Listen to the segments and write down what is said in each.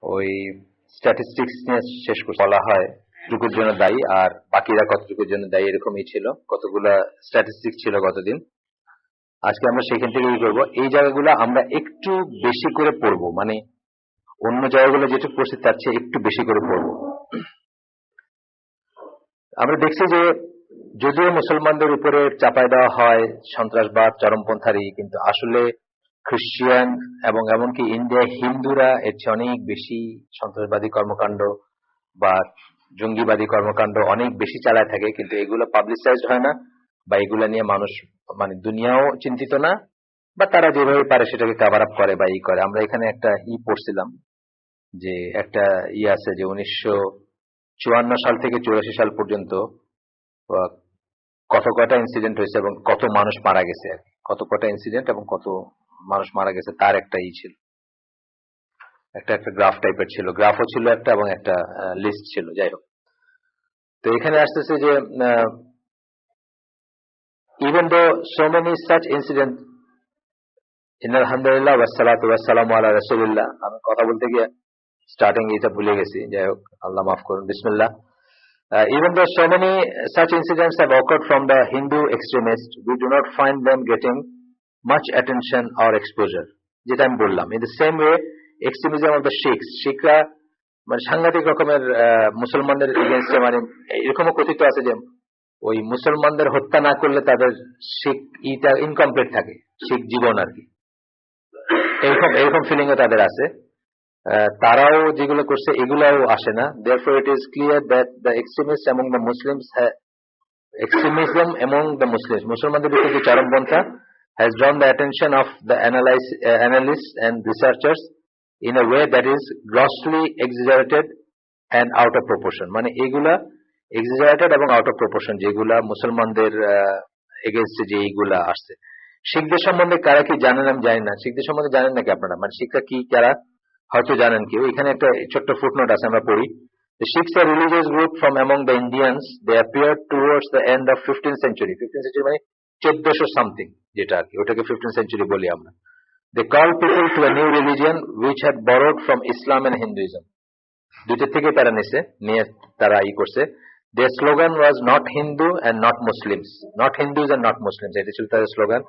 ওই স্ট্যাটিস্টিক্স নিয়ে শেষ করে বলা হয় কতটুকুর জন্য দায়ী আর বাকিরা কতটুকুর জন্য দায়ী, এরকমই ছিল। কতগুলা স্ট্যাটিস্টিক্স ছিল গতদিন। আজকে আমরা সেখান থেকে কি করবো, এই জায়গাগুলো আমরা একটু বেশি করে পড়বো, মানে অন্য জায়গাগুলো যেটুকু পড়ছি তার চেয়ে একটু বেশি করে পড়বো। আমরা দেখছি যে যদিও মুসলমানদের উপরে চাপায় দেওয়া হয় সন্ত্রাসবাদ, চরমপন্থারি, কিন্তু আসলে খ্রিস্টান এবং এমনকি ইন্ডিয়ায় হিন্দুরা এর চেয়ে অনেক বেশি সন্ত্রাসবাদী কর্মকাণ্ড বা জঙ্গিবাদী কর্মকাণ্ড অনেক বেশি চালায় থাকে, কিন্তু এগুলো পাবলিসাইজড হয় না বা এগুলা নিয়ে মানুষ মানে দুনিয়াও চিন্তিত না, বা তারা যেভাবে পারে সেটাকে কভার আপ করে বা ই করে। আমরা এখানে একটা পড়ছিলাম যে একটা আছে যে 1954 সাল থেকে 84 সাল পর্যন্ত কত কয়টা ইনসিডেন্ট হয়েছে এবং কত মানুষ মারা গেছে, কত কয়টা ইনসিডেন্ট এবং কত মানুষ মারা গেছে তার একটা ছিল, একটা গ্রাফ টাইপের ছিল, গ্রাফও ছিল একটা এবং একটা লিস্ট ছিল। যাই হোক, তো এখানে আসতেছে যে even though so many such incidents, আলহামদুলিল্লাহ ওয়াসসালাতু ওয়াসসালামু আলা রাসূলিল্লাহ, আমি কথা বলতে গিয়ে স্টার্টিং এটা ভুলে গেছি, যাই হোক আল্লাহ মাফ করুন, বিসমিল্লাহ। Even though so many such incidents have occurred from the Hindu extremists, we do not find them getting much attention or exposure. যেটা আমি বললাম, in the same way extremism of the Sikhs, শিখরা মানে সাংঘাতিক রকমের মুসলমানদের এগেইনস্টে, মানে এরকমও কথিত আছে যে ওই মুসলমানদের হত্যা না করলে তাদের শিখ ইটা ইনকমপ্লিট থাকে, শিখ জীবন আর কি, এরকম এরকম ফিলিংও তাদের আছে। তারাও যেগুলো করছে এগুলাও আসে না। therefore it is clear that the extremism among the Muslims, মুসলমানদের ভিতরে যে চরমপন্থা has drawn the attention of the analysts and researchers in a way that is grossly exaggerated and out of proportion, মানে এগুলা exaggerated এবং out of proportion, যেগুলা মুসলমানদের এগেইনস্টে যে এইগুলা আসছে। শিখদের সম্বন্ধে কারা কি জানেন আমি জানি না, শিখদের সম্বন্ধে জানেন নাকি আপনারা? মানে শিখরা কি কারা হয়তো জানেন কেউ। এখানে একটা ছোট্ট ফুটনোট আছে, আমরা পড়ি। The Sikhs are a religious group from among the Indians. They appeared towards the end of 15th century. 15th century মানে 1400 সামথিং, যেটা আর কি, ওটাকে 15th century বলি আমরা। They called people to a new religion which had borrowed from Islam and Hinduism. দুইটা থেকে তারা নিয়ে তারা করছে। Their slogan was not Hindu and not Muslims, not Hindus and not Muslims, এটা ছিল তাদের slogan.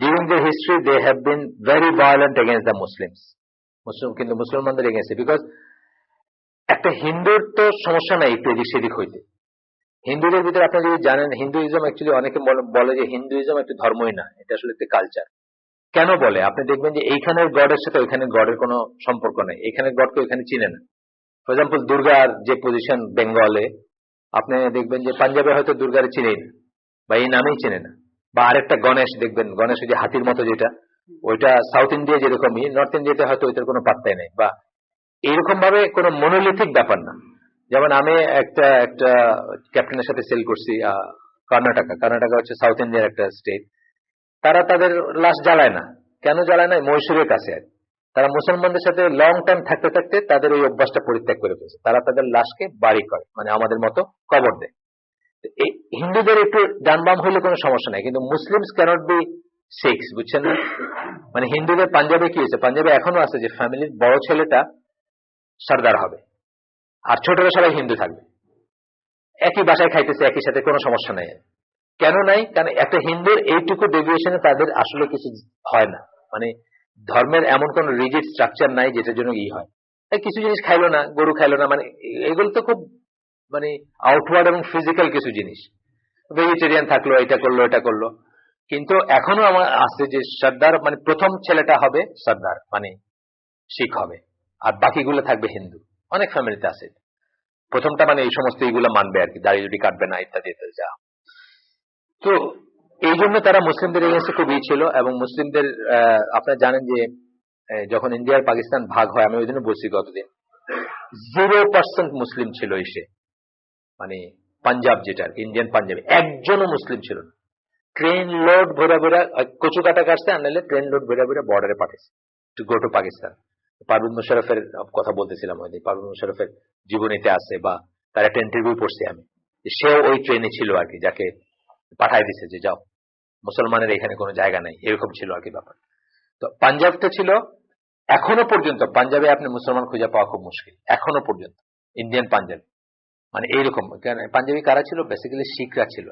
During their history they have been very violent against the Muslims. কিন্তু মুসলমানদের এগেইনস্টে, বিকজ একটা হিন্দুর তো সমস্যা নাই একটু এদিক সেদিক হইতে। হিন্দুদের ভিতরে আপনি যদি জানেন, হিন্দুইজম অ্যাকচুয়ালি অনেকে বলে যে হিন্দুইজম একটা ধর্মই না, এটা আসলে একটা কালচার। কেন বলে? আপনি দেখবেন যে এইখানের গডের সাথে ওইখানের গডের কোনো সম্পর্ক নেই, এখানের গডকে ওইখানে চিনে না। ফর এক্সাম্পল দুর্গার যে পজিশন বেঙ্গলে, আপনি দেখবেন যে পাঞ্জাবে হয়তো দুর্গারে চিনেই না বা এই নামেই চেনে না। বা আরেকটা গণেশ দেখবেন, গণেশ ওই যে হাতির মতো যেটা, ওইটা সাউথ ইন্ডিয়া যেরকমই, নর্থ ইন্ডিয়াতে হয়তো ওইটার কোনো পাত্তাই নেই, বা এইরকম ভাবে কোনো মনোলিথিক ব্যাপার না। যেমন আমি একটা ক্যাপ্টেনের সাথে সেল করছি কর্ণাটকা হচ্ছে সাউথ ইন্ডিয়ার একটা স্টেট। তারা তাদের লাশ জ্বালায় না। কেন জ্বালায় না? মহীশূরের কাছে আর তারা মুসলমানদের সাথে লং টাইম থাকতে থাকতে তাদের ওই অভ্যাসটা পরিত্যাগ করে ফেলছে। তারা তাদের লাশকে বাড়ি করে, মানে আমাদের মতো কবর দেয়। হিন্দুদের একটু ডানবাম হইলে কোনো সমস্যা নাই, কিন্তু মুসলিমস ক্যানট বি সিক্স, বুঝছেন না? মানে হিন্দুদের পাঞ্জাবে কি হয়েছে, পাঞ্জাবে এখনো আছে যে ফ্যামিলির বড় ছেলেটা সর্দার হবে আর ছোটরা সবাই হিন্দু থাকবে, একই বাসায় খাইতেছে একই সাথে, কোনো সমস্যা নাই। কেন নাই? কারণ একটা হিন্দুর এইটুকু ডেভিয়েশনে তাদের আসলে কিছু হয় না, মানে ধর্মের এমন কোন রিজিড স্ট্রাকচার নাই যেটার জন্য হয়। কিছু জিনিস খাইলো না, গরু খাইলো না, মানে এগুলো তো খুব মানে আউটওয়ার্ড এবং ফিজিক্যাল কিছু জিনিস। ভেজিটেরিয়ান থাকলো, এটা করলো এটা করলো। কিন্তু এখনো আমার আছে যে সর্দার, মানে প্রথম ছেলেটা হবে সর্দার, মানে শিখ হবে, আর বাকিগুলো থাকবে হিন্দু। অনেক ফ্যামিলিতে আছে প্রথমটা, মানে এই সমস্ত এইগুলো মানবে আর কি, দাড়ি জুটি কাটবে না, ইত্যাদি ইত্যাদি যা। তো এই জন্য তারা মুসলিমদের এগেইনস্টে খুব ছিল। এবং মুসলিমদের আপনারা জানেন যে যখন ইন্ডিয়া আর পাকিস্তান ভাগ হয়, আমি ওই জন্য বলছি গতদিন, 0% মুসলিম ছিল এসে, মানে পাঞ্জাব যেটা ইন্ডিয়ান পাঞ্জাবে একজনও মুসলিম ছিল না। ট্রেন লোড ভরা ভরা কচু কাটা কাটছে, আর নাহলে ট্রেন লোড ভরা ভরা বর্ডারে পাঠিয়েছে to go to Pakistan. Parvez মুশারফের কথা বলতেছিলাম ওই দিন, পারভেজ মুশারফের জীবনীতে আছে, বা তার একটা ইন্টারভিউ পড়ছি আমি, সেও ওই ট্রেনে ছিল আর কি, যাকে পাঠাই দিছে যে যাও, মুসলমানের এখানে কোনো জায়গা নাই, এরকম ছিল আর কি ব্যাপার। তো পাঞ্জাবটা ছিল এখনো পর্যন্ত পাঞ্জাবে আপনি মুসলমান খুঁজে পাওয়া খুব মুশকিল, এখনো পর্যন্ত ইন্ডিয়ান পাঞ্জাবি। মানে এইরকম, পাঞ্জাবি কারা ছিল? বেসিক্যালি শিখরা ছিল।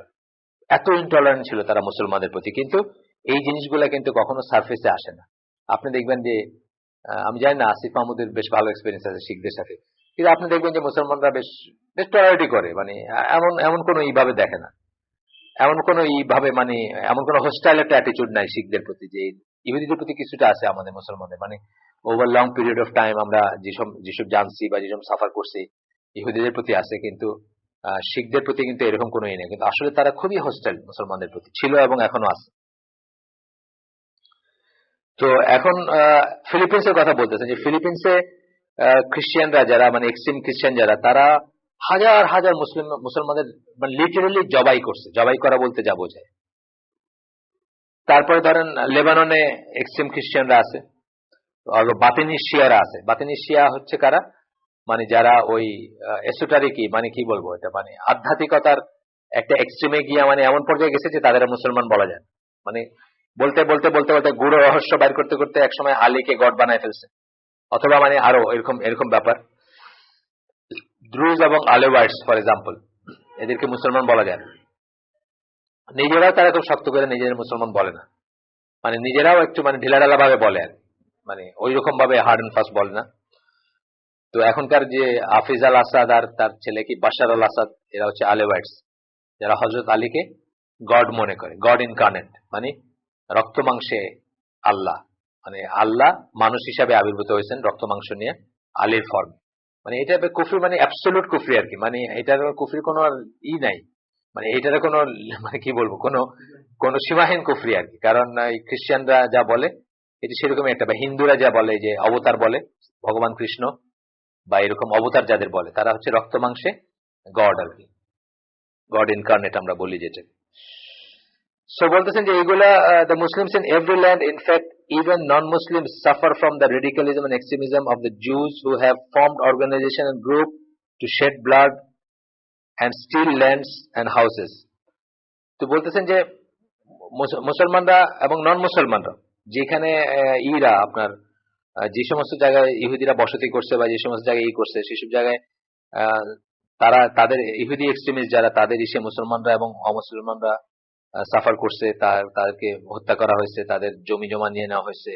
এত ইনটলারেন্ট ছিল তারা মুসলমানদের প্রতি, কিন্তু এই জিনিসগুলো কিন্তু কখনো সারফেসে আসে না। আপনি দেখবেন যে আমি জানি না, আসিফ মাহমুদের বেশ ভালো এক্সপিরিয়েন্স আছে শিখদের সাথে, কিন্তু আপনি দেখবেন যে মুসলমানরা বেশ বেশ টলারেটই করে, মানে এমন এমন কোনো এইভাবে দেখে না, এমন কোনো এইভাবে মানে এমন কোনো হোস্টাইল একটা অ্যাটিটিউড নাই শিখদের প্রতি, যে ইহুদিদের প্রতি কিছুটা আছে আমাদের মুসলমানদের। মানে over long period of time আমরা যেসব জানছি বা যেসব সাফার করছি ইহুদিদের প্রতি আছে, কিন্তু শিখদের প্রতি কিন্তু এরকম কোনো নেই। কিন্তু আসলে তারা খুবই হোস্টাইল মুসলমানদের প্রতি ছিল এবং এখনো আছে। তো এখন ফিলিপিন্সের কথা বলতেছে, যে ফিলিপিন্সে খ্রিস্টিয়ানরা যারা, মানে এক্সট্রিম খ্রিস্টিয়ান যারা, তারা হাজার হাজার মুসলমানদের মানে লিটারেলি জবাই করছে। জবাই করা বলতে যা বোঝায়। তারপরে ধরেন লেবাননে এক্সট্রিম খ্রিস্টিয়ানরা আছে, আর বাতিনি শিয়ারা আছে। বাতিনি শিয়া হচ্ছে কারা? মানে যারা ওই এসোটারিকি, মানে কি বলবো এটা, মানে আধ্যাত্মিকতার একটা এক্সট্রিমে গিয়ে মানে এমন পর্যায়ে গেছে যে তাদের মুসলমান বলা যায়। মানে বলতে বলতে বলতে বলতে গুড় রহস্য বাইর করতে করতে একসময় আলীকে গড বানায় ফেলছে, অথবা মানে আরো এরকম এরকম ব্যাপার। দ্রুজ এবং আলেওয়াইটস ফর এক্সাম্পল, এদেরকে মুসলমান বলা যায় না। নিজেরাও তারা খুব শক্ত করে নিজেদের মুসলমান বলে না, মানে নিজেরাও একটু মানে ঢিলাঢালা ভাবে বলে আর, মানে ওই রকম ভাবে হার্ড এন্ড ফাস্ট বলে না। তো এখনকার যে হাফিজ আল আসাদ আর তার ছেলে কি বাশার আল আসাদ, এরা হচ্ছে আলেওয়াইটস, যারা হযরত আলীকে গড মনে করে, গড ইনকার্নেট, মানে রক্ত মাংসে আল্লাহ, মানে আল্লাহ মানুষ হিসাবে আবির্ভূত হয়েছেন রক্ত মাংস নিয়ে আলীর ফর্ম। মানে এটা কুফরি, মানে অ্যাবসলিউট কুফরি আর কি, মানে এটার কুফরির কোনো ই নাই, মানে এটার কোনো মানে কি বলবো, কোনো সীমাহীন কুফরি আর কি। কারণ এই খ্রিস্টানরা যা বলে এটি সেরকমই একটা, বা হিন্দুরা যা বলে যে অবতার বলে, ভগবান কৃষ্ণ বা এরকম অবতার যাদের বলে, তারা হচ্ছে রক্ত মাংসে গড আর কি, গড ইনকার্নেট আমরা বলি যেটা। সো বলতেছেন যে এইগুলা the Muslims in every land, in fact even non-Muslims, suffer from the radicalism and extremism of the Jews who have formed organization and group to shed blood and steal lands and houses. তো বলতেছেন যে মুসলমানরা এবং নন মুসলমানরা যেখানে ইরা আপনার যে সমস্ত জায়গায় ইহুদিরা বসতি করছে বা যে সমস্ত জায়গায় করছে, সেসব জায়গায় তারা তাদের ইহুদি এক্সট্রিমিস্ট যারা, তাদের ইসে মুসলমানরা এবং অমুসলমানরা সাফার করছে, তাদেরকে হত্যা করা হয়েছে, তাদের জমি জমা নিয়ে নেওয়া হয়েছে।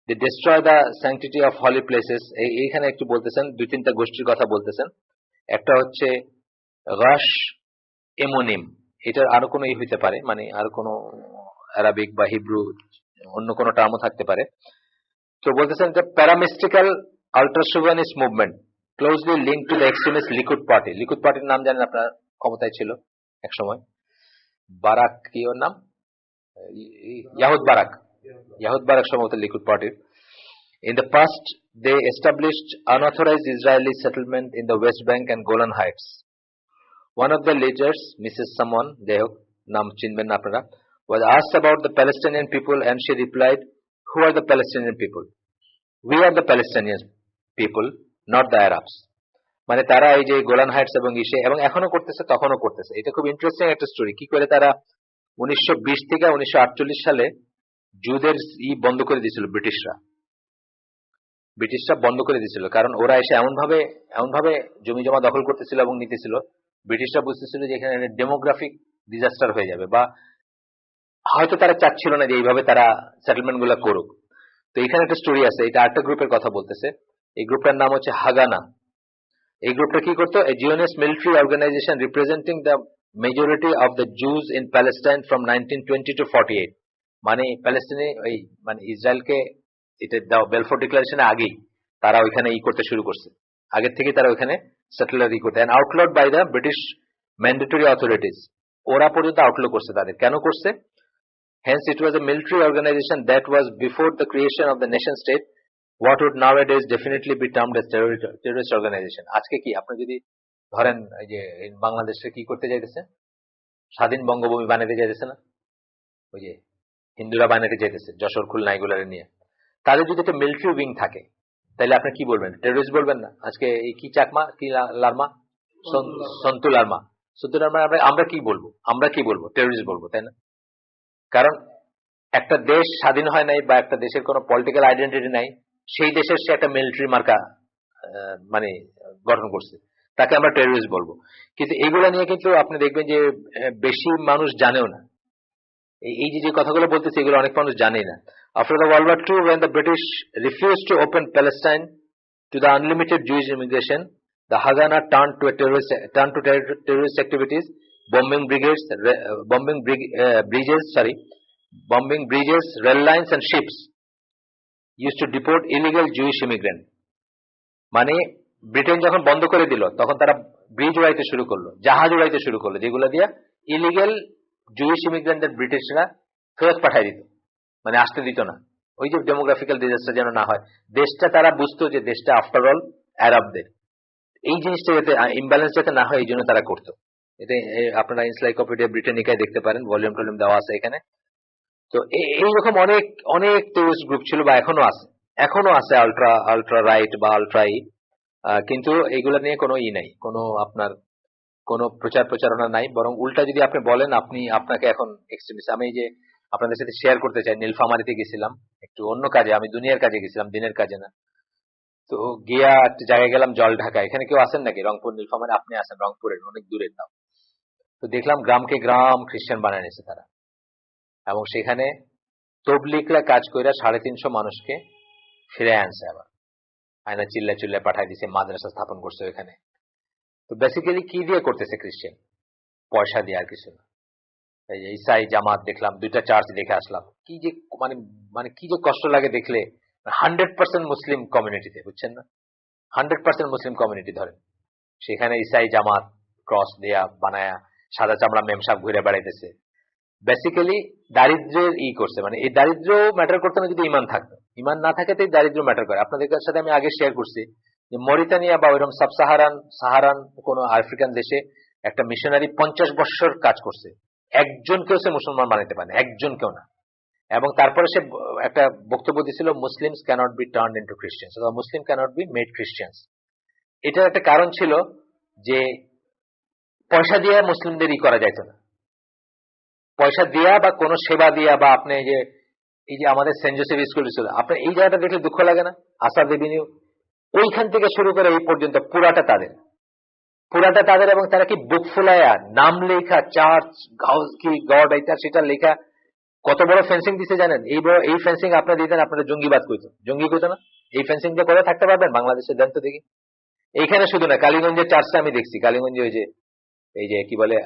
They destroy the sanctity of holy places. এইখানে একটু বলতেছেন, দুই তিনটা গোষ্ঠীর কথা বলতেছেন। একটা হচ্ছে গাশ এমোনিম, এটার আরো কোনো হইতে পারে, মানে আরো কোনো আরবিক বা হিব্রু অন্য কোনো টার্মও থাকতে পারে। তো বলতেছেন যে paramilitary ultranationalist movement closely linked to the extremist Likud party. Likud পার্টির নাম জানেন আপনার? ক্ষমতায় ছিল এক সময় বারাক, কি ওর নাম, ইয়াহুদ বারাক। ইয়াহুদ বারাক সম্ভবত লিকুড পার্টির। In the past, they established unauthorized Israeli settlement in the West Bank and Golan Heights. One of the leaders, Mrs. Someone, নাম চিনবেন না আপনারা, was asked about the Palestinian people and she replied, "Who are the Palestinian people? We are the Palestinian people, not the Arabs." মানে তারা এই যে Golan Heights এবং ইসে এবং এখনো করতেছে, তখনও করতেছে। এটা খুব ইন্টারেস্টিং একটা স্টোরি। কি করে তারা 1920 থেকে 1948 সালে জুদের বন্ধ করে দিয়েছিল ব্রিটিশরা বন্ধ করে দিয়েছিল। কারণ ওরা এসে এমন ভাবে জমি জমা দখল করতেছিল এবং নিতেছিল, ব্রিটিশরা বুঝতেছিল যে এখানে ডেমোগ্রাফিক ডিজাস্টার হয়ে যাবে, বা হয়তো তারা চাচ্ছিল না যে এইভাবে তারা সেটেলমেন্ট গুলা করুক। তো এখানে একটা স্টোরি আছে, এটা আরেকটা গ্রুপের কথা বলতেছে। এই গ্রুপটার নাম হচ্ছে হাগানা। এই গ্রুপটা কি করতো? A Zionist military organisation representing the majority of the Jews in Palestine from 1920 to 48। মানে প্যালেস্টাইনে ওই মানে ইসরায়েলকে এটা বেলফোর ডিক্লারেশনে আগেই তারা ওইখানে করতে শুরু করছে, আগের থেকে তারা ওইখানে সেটেলার করতে, and outlawed by the British mandatory authorities. ওরা পর্যন্ত আউটলো করছে তাদের। কেন করছে? Hence it was a military organisation that was before the creation of the nation state, what would nowadays definitely be termed as terrorist organization. আজকে কি আপনি যদি ধরেন এই যে বাংলাদেশে কি করতে যাইতেছে, স্বাধীন বঙ্গভূমি বানাতে যাইতেছে না, ওই যে হিন্দুরা বানাতে যাইতেছে যশোর খুলনা এগুলারে নিয়ে, তাদের যদি একটা মিলিটারি উইং থাকে তাহলে আপনি কি বলবেন? টেররিস্ট বলবেন না? আজকে এই কি চাকমা, কি লারমা, সন্তু লারমা, আমরা কি বলবো? টেররিস্ট বলবো, তাই না? কারণ একটা দেশ স্বাধীন হয় নাই বা একটা দেশের কোনো পলিটিক্যাল আইডেন্টিটি নাই, সেই দেশের সে একটা মিলিটারি মার্কা মানে গঠন করছে, তাকে আমরা টেররিস্ট বলবো। কিন্তু এগুলা নিয়ে কিন্তু আপনি দেখবেন যে বেশি মানুষ জানেও না। এই যে কথাগুলো বলতেছে এগুলো অনেক মানুষ জানেই না। After the World War II, when the British refused to open Palestine to the unlimited Jewish immigration, the Haganah turned to terrorist activities, bombing bridges, rail lines and ships, used to deport illegal Jewish immigrants. মানে Britain যখন বন্ধ করে দিল তখন তারা bridge উড়াইতে শুরু করলো, জাহাজ উড়াইতে শুরু করলো, যেগুলো দিয়ে ইলিগেল জুইশ ইমিগ্রেন্টদের ব্রিটিশরা ফেরত পাঠাই দিত, মানে আসতে দিত না। ওই যে ডেমোগ্রাফিক্যাল ডিজাস্টার যেন না হয়, দেশটা তারা বুঝতো যে দেশটা আফটার অল আরবদের, এই জিনিসটা যাতে ইমব্যালেন্স যাতে না হয় এই জন্য তারা করতো। এটা আপনারা এনসাইক্লোপিডিয়া ব্রিটানিকায় দেখতে পারেন, ভলিউম টলিউম দেওয়া আছে এখানে। তো এইরকম অনেক অনেক টেররিস্ট গ্রুপ ছিল বা এখনো আছে আলট্রা রাইট বা আলট্রা কিন্তু এগুলো নিয়ে কোনো নাই, কোনো আপনার কোনো প্রচারণা নাই। বরং উল্টা যদি আপনি বলেন আপনাকে এখন এক্সট্রিমিস্ট। আমি এই যে আপনাদের সাথে শেয়ার করতে চাই, নীলফামারীতে গেছিলাম একটু অন্য কাজে, আমি দুনিয়ার কাজে গেছিলাম, দিনের কাজে না। তো গিয়া একটা জায়গায় গেলাম জল ঢাকা। এখানে কেউ আসেন নাকি? রংপুর নীলফামারী আপনি আসেন, রংপুরের অনেক দূরের নাম। তো দেখলাম গ্রামকে গ্রাম খ্রিস্টান বানায় নিয়েছে তারা, এবং সেখানে তবলিগরা কাজ করে 350 মানুষকে ফিরে আনছে, আবার আয়না চিল্লা পাঠাই দিছে, মাদ্রাসা স্থাপন করছে ওখানে। তো বেসিক্যালি কি দিয়ে করতেছে খ্রিস্টান? পয়সা দিয়ে, আর কিছু না। এই ইসাই জামাত দেখলাম, 2টা চার্চ দেখে আসলাম, কি যে মানে কি যে কষ্ট লাগে দেখলে। 100% মুসলিম কমিউনিটিতে, বুঝছেন না, 100% মুসলিম কমিউনিটি ধরেন, সেখানে ইসাই জামাত ক্রস দেয়া বানায়া সাদা চামড়া মেমসাব ঘুরে বেড়াইতেছে। বেসিক্যালি দারিদ্র্যের করছে, মানে এই দারিদ্র্য ম্যাটার করতে না যদি ইমান থাকতো, ইমান না থাকে তো দারিদ্র্য ম্যাটার করে। আপনাদের সাথে আমি আগে শেয়ার করছি যে মরিতানিয়া বা ওইরকম সাহারান কোন আফ্রিকান দেশে একটা মিশনারি 50 বছর কাজ করছে, একজনকেও সে মুসলমান বানাইতে পারে, একজনকেও না। এবং তারপরে সে একটা বক্তব্য দিয়েছিল, Muslims cannot be turned into Christians, অথবা Muslim cannot be made Christians. এটার একটা কারণ ছিল যে পয়সা দিয়ে মুসলিমদের করা যাইত না, পয়সা দিয়া বা কোন সেবা দিয়া, বা আপনি এই যে আমাদের সেন্ট জোসেফ স্কুল ছিল, আপনার এই জায়গাটা দেখলে দুঃখ লাগে না? আসাদ এভিনিউ, ওইখান থেকে শুরু করে এই পর্যন্ত পুরাটা তাদের, এবং তারা কি বুক ফুলায়া নাম লেখা, চার্চ কি গড এটা সেটা লেখা, কত বড় ফেন্সিং দিছে জানেন? এই ফেন্সিং আপনারা দিতেন, আপনারা জঙ্গিবাদ কইতো, জঙ্গি কইতো না? এই ফেন্সিং দিয়ে করে থাকতে পারবেন বাংলাদেশে? দেন তো দেখি। এইখানে শুধু না, কালীগঞ্জের চার্চটা আমি দেখছি, কালীগঞ্জে ওই যে এই যে কি বলে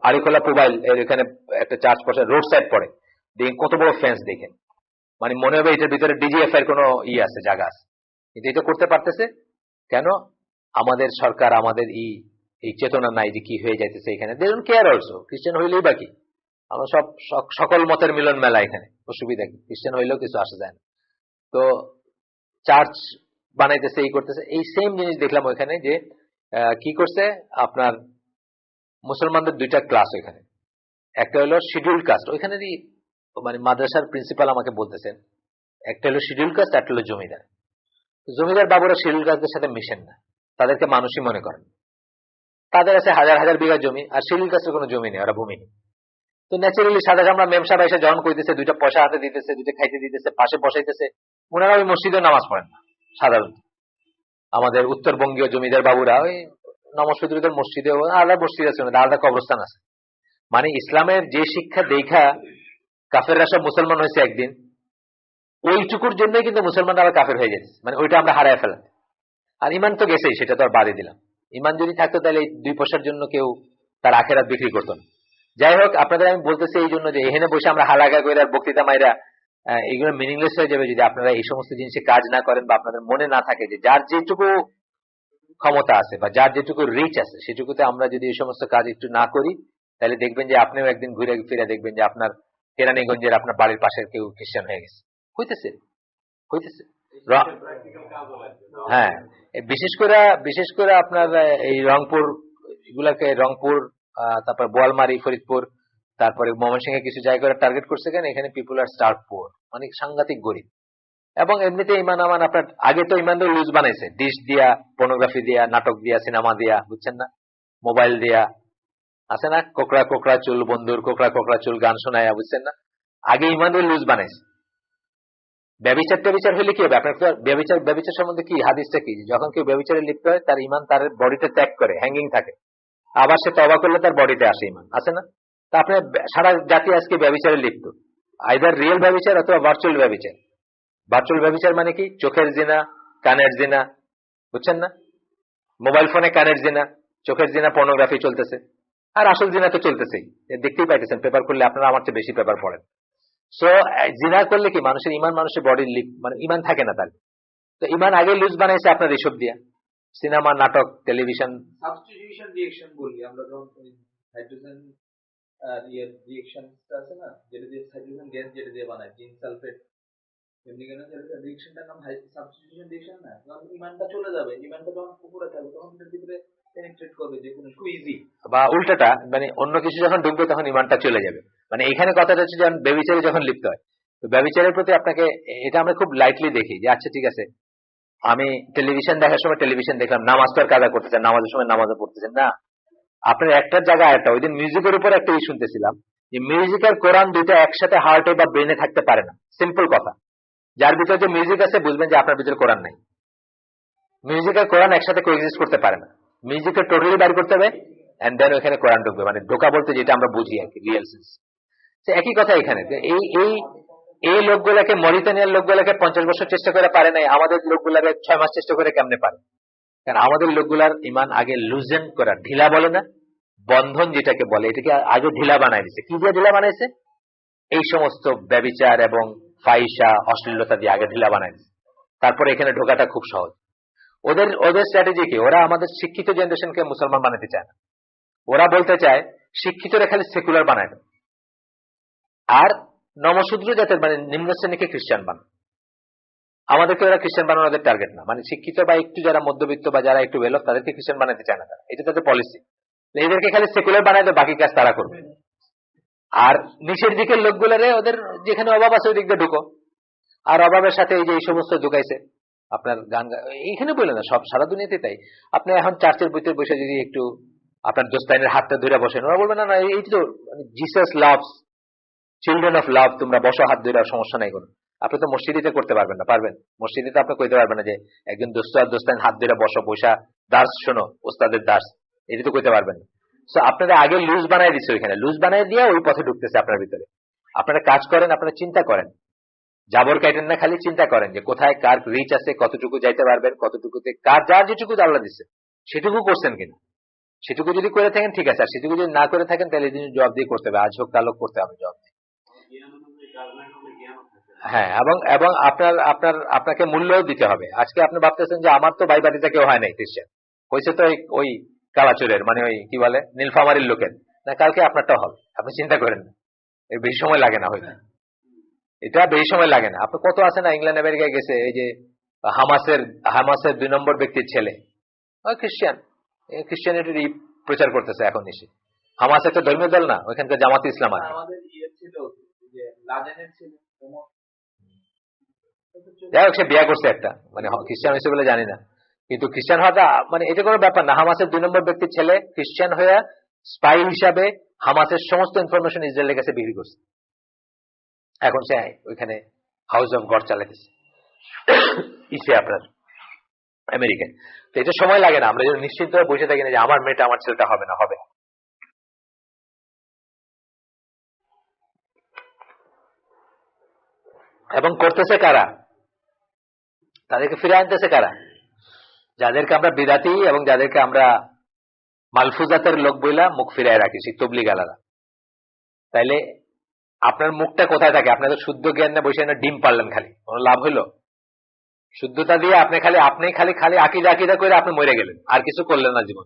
আরিখোলা মোবাইল এর এখানে একটা চার্চ পড়ে, রোড সাইড পড়ে, দেখেন কত বড় ফেন্স, দেখেন মানে মনে হবে এটার ভিতরে ডিজিএফ এর কোন আছে, জায়গা আছে। কিন্তু এটা করতে পারতেছে কেন? আমাদের সরকার, আমাদের এই চেতনা নাই যে কি হয়ে যাইতেছে এখানে। দে ডোন্ট কেয়ার অলসো, খ্রিস্টান হইলেই বাকি, আমরা সকল মতের মিলন মেলা এখানে, অসুবিধা কি? খ্রিস্টান হইলেও কিছু আসা যায় না। তো চার্চ বানাইতেছে, করতেছে, এই সেম জিনিস দেখলাম ওইখানে, যে কি করছে আপনার মুসলমানদের 2টা ক্লাস ওইখানে। একটা হলো শিডিউল কাস্ট, ওইখানেরই মানে মাদ্রাসার প্রিন্সিপাল আমাকে বলতেছেন, একটা হলো শিডিউল কাস্ট, একটা হলো জমিদার বাবুরা শিডিউল কাস্টদের সাথে মিশেন না, তাদেরকে মানুষই মনে করেন। তাদের আছে হাজার হাজার বিঘা জমি, আর শিডিউল কাস্টের কোনো জমি নেই, ওরা ভূমি নেই। তো ন্যাচারালি সাদা চামড়া মেমসাব এসে যখন কইতেছে, 2টা পয়সা হাতে দিতেছে, 2টা খাইতে দিতেছে, পাশে বসাইতেছে, ওনারা ওই মসজিদে নামাজ পড়েন না সাধারণত। আমাদের উত্তরবঙ্গীয় জমিদার বাবুরা ওই নমস্কার মসজিদে, আলাদা মসজিদ আছে, আলাদা কবরস্থান আছে। মানে ইসলামের যে শিক্ষা দেখা কাফেররা সব মুসলমান হয়েছে একদিন, ওইটুকুর জন্যই কিন্তু মুসলমানরা আবার কাফের হয়ে যাচ্ছে, মানে ওইটা আমরা হারায় ফেলাম। আর ইমান তো গেছেই, সেটা তো আর বাদে দিলাম। ইমান যদি থাকতো তাহলে এই 2 পয়সার জন্য কেউ তার আখেরাত বিক্রি করতো না। যাই হোক, আপনাদের আমি বলতেছি এই জন্য যে এখানে বসে আমরা হালাগা করে আর বক্তৃতা মাইরা এগুলো মিনিংলেস হয়ে যাবে যদি আপনারা এই সমস্ত জিনিসে কাজ না করেন, বা আপনাদের মনে না থাকে যে যার যেটুকু ক্ষমতা আছে বা যার যেটুকু রিচ আছে সেটুকুতে আমরা যদি এই সমস্ত কাজ একটু না করি, তাহলে দেখবেন যে আপনিও একদিন ঘুরে ফিরে দেখবেন যে আপনার কেরানীগঞ্জের আপনার বাড়ির পাশের কেউ খ্রিস্টান হয়ে গেছে, হইতেছে। হ্যাঁ, বিশেষ করে আপনার এই রংপুর এগুলাকে, রংপুর, তারপর বোয়ালমারী, ফরিদপুর, তারপরে ময়মনসিংহে কিছু জায়গা টার্গেট করছে। কেন? এখানে পিপুল আর স্টার্ভ পুয়ার, মানে সাংঘাতিক গরিব। এবং এমনিতে ইমান আমান আপনার আগে তো ইমানদের লুজ বানাইছে, ডিশ দিয়া, পর্নোগ্রাফি দিয়া, নাটক দিয়া, সিনেমা দিয়া, বুঝছেন না, মোবাইল দিয়া, আছে না কোকড়া কোকড়া চুল বন্ধুর, কোকড়া কোকড়া চুল গান শোনায়, বুঝছেন না, আগে ইমানদের লুজ বানাইছে। ব্যভিচার টেবিচার হলে কি হবে? আপনার তো ব্যভিচার সম্বন্ধে কি হাদিসটা কি? যখন কেউ ব্যভিচারে লিপ্ত হয় তার ইমান তার বডিতে ত্যাগ করে, হ্যাঙ্গিং থাকে, আবার সে তওবা করলে তার বডিতে আসে ইমান, আছে না? তা আপনার সারা জাতি আজকে ব্যভিচারে লিপ্ত, আইদার রিয়েল ব্যভিচার অথবা ভার্চুয়াল ব্যভিচার। ভার্চুয়াল ব্যভিচার মানে কি? চোখের জিনা, কানের জিনা, বুঝছেন না? মোবাইল ফোনে কানের জিনা, চোখের জিনা, পর্নোগ্রাফি চলতেছে, আর আসল জিনা তো চলতেছেই, দেখতেই পাইতেছেন, পেপার করলে আপনারা আমার চেয়ে বেশি পেপার পড়েন। সো জিনা করলে কি মানুষের ইমান, মানুষের বডির মানে ইমান থাকে না তার। তো ইমান আগে লুজ বানাইছে আপনার এইসব দিয়া, সিনেমা, নাটক, টেলিভিশন। সাবস্টিটিউশন রিঅ্যাকশন বলি আমরা, যখন হাইড্রোজেন রিঅ্যাকশন আছে না, যেটা দিয়ে হাইড্রোজেন গ্যাস যেটা দিয়ে বানায়, জিঙ্ক সালফেট, এমনি কেন রিঅ্যাকশনটার নাম সাবস্টিটিউশন রিঅ্যাকশন না? যখন ইমানটা চলে যাবে, ইমানটা যখন উপরে থাকবে তখন এর ভিতরে পেনিট্রেট করবে যে কোনো ইজি, বা উল্টাটা মানে অন্য কিছু যখন ঢুকবে তখন ইমানটা চলে যাবে। মানে এখানে কথাটা হচ্ছে যখন ব্যভিচারে যখন লিপ্ত হয়, তো ব্যভিচারের প্রতি আপনাকে, এটা আমরা খুব লাইটলি দেখি যে আচ্ছা ঠিক আছে, আমি টেলিভিশন দেখার সময় টেলিভিশন দেখলাম, নামাজ তো আর কাজা করতেছেন, নামাজের সময় নামাজও পড়তেছেন না। আপনার একটার জায়গায় একটা, ওই দিন মিউজিকের উপর একটা শুনতেছিলাম যে মিউজিক আর কোরআন দুইটা একসাথে হার্টে বা ব্রেনে থাকতে পারে না। সিম্পল কথা, যার ভিতরে যে মিউজিক আছে বুঝবেন যে আপনার ভিতরে কোরআন নাই। মিউজিক আর কোরআন একসাথে কোএক্সিস্ট করতে পারে না। মিউজিককে টোটালি বাইর করতে হবে, এন্ড দেন ওখানে কোরআন ঢুকবে, মানে ঢোকা বলতে যেটা আমরা বুঝি আর কি, রিয়েল সেন্স। একই কথা এখানে, এই এই এই লোকগুলাকে, মরিতানিয়ার লোকগুলাকে 50 বছর চেষ্টা করে পারে নাই, আমাদের লোকগুলাকে 6 মাস চেষ্টা করে কেমনে পারে? কারণ আমাদের লোকগুলার ইমান আগে লুজেন করা, ঢিলা বলে না, বন্ধন যেটাকে বলে, এটাকে আগে ঢিলা বানাই দিছে। কি দিয়ে ঢিলা বানাইছে? এই সমস্ত ব্যভিচার এবং ফাহিশা, অশ্লীলতা দিয়ে আগে ঢিলা বানাই দিছে, তারপরে এখানে ঢোকাটা খুব সহজ। ওদের স্ট্র্যাটেজি কি? ওরা আমাদের শিক্ষিত জেনারেশনকে মুসলমান বানাতে চায় না, ওরা বলতে চায় শিক্ষিতরা খালি সেকুলার বানায় না, আর নমশূদ্র জাতের মানে নিম্ন শ্রেণীকে খ্রিস্টান বানায়। আমাদেরকে ওরা খ্রিস্টান বানানো ওদের টার্গেট না, মানে শিক্ষিত বা একটু যারা মধ্যবিত্ত বা যারা একটু ওয়েল অফ তাদেরকে খ্রিস্টান বানাতে চায় না তারা, এটা তাদের পলিসি। এদেরকে খালি সেকুলার বানায় বাকি কাজ তারা করবে। আর নিচের দিকের লোকগুলারে ওদের যেখানে অভাব আছে ওই দিক দিয়ে ঢুকো, আর অভাবের সাথে এই যে এই সমস্ত ঢুকাইছে আপনার গান, এইখানে বলে না, সব সারা দুনিয়াতে তাই। আপনি এখন চার্চের ভিতরে বসে যদি একটু আপনার দোস্তাইনের হাতটা ধরে বসেন, ওরা বলবে না না এই তো Jesus loves children of love, তোমরা বসো হাত ধরে, সমস্যা নাই কোনো। আপনি তো মসজিদে করতে পারবেন না, পারবেন? মসজিদে তো আপনি কইতে পারবেন না যে একজন দোস্ত আর দোস্তাইন হাত ধরে বসো, বসা দাস শোনো ওস্তাদের দাস, এটা তো কইতে পারবেন না। সো আপনারা আগে লুজ বানাই দিচ্ছে, ওইখানে লুজ বানাই দিয়ে ওই পথে ঢুকতেছে আপনার ভিতরে। আপনারা কাজ করেন, আপনারা চিন্তা করেন, জাবর কাটেন না, খালি চিন্তা করেন যে কোথায় কার রিচ আছে, কতটুকু যাইতে পারবেন, কতটুকুতে কার যার যেটুকু আল্লাহ দিচ্ছে সেটুকু করছেন কিনা। সেটুকু যদি করে থাকেন ঠিক আছে, আর সেটুকু যদি না করে থাকেন তাহলে এই জিনিস জবাব দিয়ে করতে হবে, আজ হোক কাল হোক করতে হবে জবাব দিয়ে। হ্যাঁ, এবং আপনাকে মূল্য দিতে হবে। আজকে আপনি ভাবতেছেন যে আমার তো ভাই বাড়িতে কেউ হয় নাই খ্রিস্টান, হয়েছে তো ওই কালাচুরের, মানে ওই কি বলে নীলফামারির লোকের, না কালকে আপনারটাও হবে। আপনি চিন্তা করেন না, বেশি সময় লাগে না হইতে, এটা বেশি সময় লাগে না। আপনি কত আছে না ইংল্যান্ড আমেরিকায় গেছে, এই যে হামাসের 2 নম্বর ব্যক্তির ছেলে ওই খ্রিস্টান, খ্রিস্টানিটির প্রচার করতেছে এখন এসে। হামাস একটা ধর্মীয় দল না, ওইখানকার জামাতে ইসলাম আছে। যাই হোক, সে বিয়া করছে একটা, মানে খ্রিস্টান হয়েছে বলে জানি না, কিন্তু খ্রিস্টান হওয়াটা মানে এটা কোনো ব্যাপার না। হামাসের 2 নম্বর ব্যক্তির ছেলে খ্রিস্টান হয়ে স্পাই হিসাবে হামাসের সমস্ত ইনফরমেশন ইসরায়েলের কাছে বিক্রি করছে। এখন সে ওইখানে হাউস অফ গড চালাইতেছে ইসে আপনার আমেরিকায়। তো এটা সময় লাগে না, আমরা যদি নিশ্চিত ভাবে বসে থাকি না যে আমার মেয়েটা আমার ছেলেটা হবে না, হবে। এবং করতেছে কারা? তাদেরকে ফিরে আনতেছে কারা? যাদেরকে আমরা বিদাতি এবং যাদেরকে আমরা মালফুজাতের লোক বইলা মুখ ফিরায় রাখি, সেই তবলিগ আলাদা। তাইলে আপনার মুখটা কোথায় থাকে? আপনাদের শুদ্ধ জ্ঞান না বসে না ডিম পারলেন, খালি কোনো লাভ হইলো? শুদ্ধতা দিয়ে আপনি খালি আকিদা করে আপনি মরে গেলেন, আর কিছু করলেন না জীবন,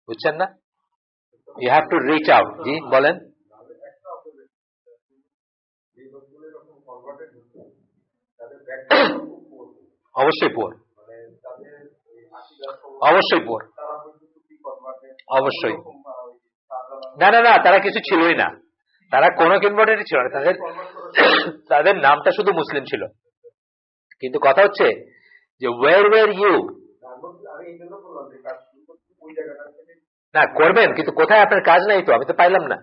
বুঝছেন না? You have to reach out. জি বলেন। অবশ্যই পুয়ার, অবশ্যই পুয়ার, অবশ্যই। না না না, তারা কিছু ছিলই না, তারা কোনো কনভার্টেডই ছিল না, তাদের নামটা শুধু মুসলিম ছিল। কিন্তু কথা হচ্ছে যে ওয়ার ওয়ার ইউ না করবেন, কিন্তু কোথায় আপনার কাজ নাই তো, আমি তো পাইলাম না।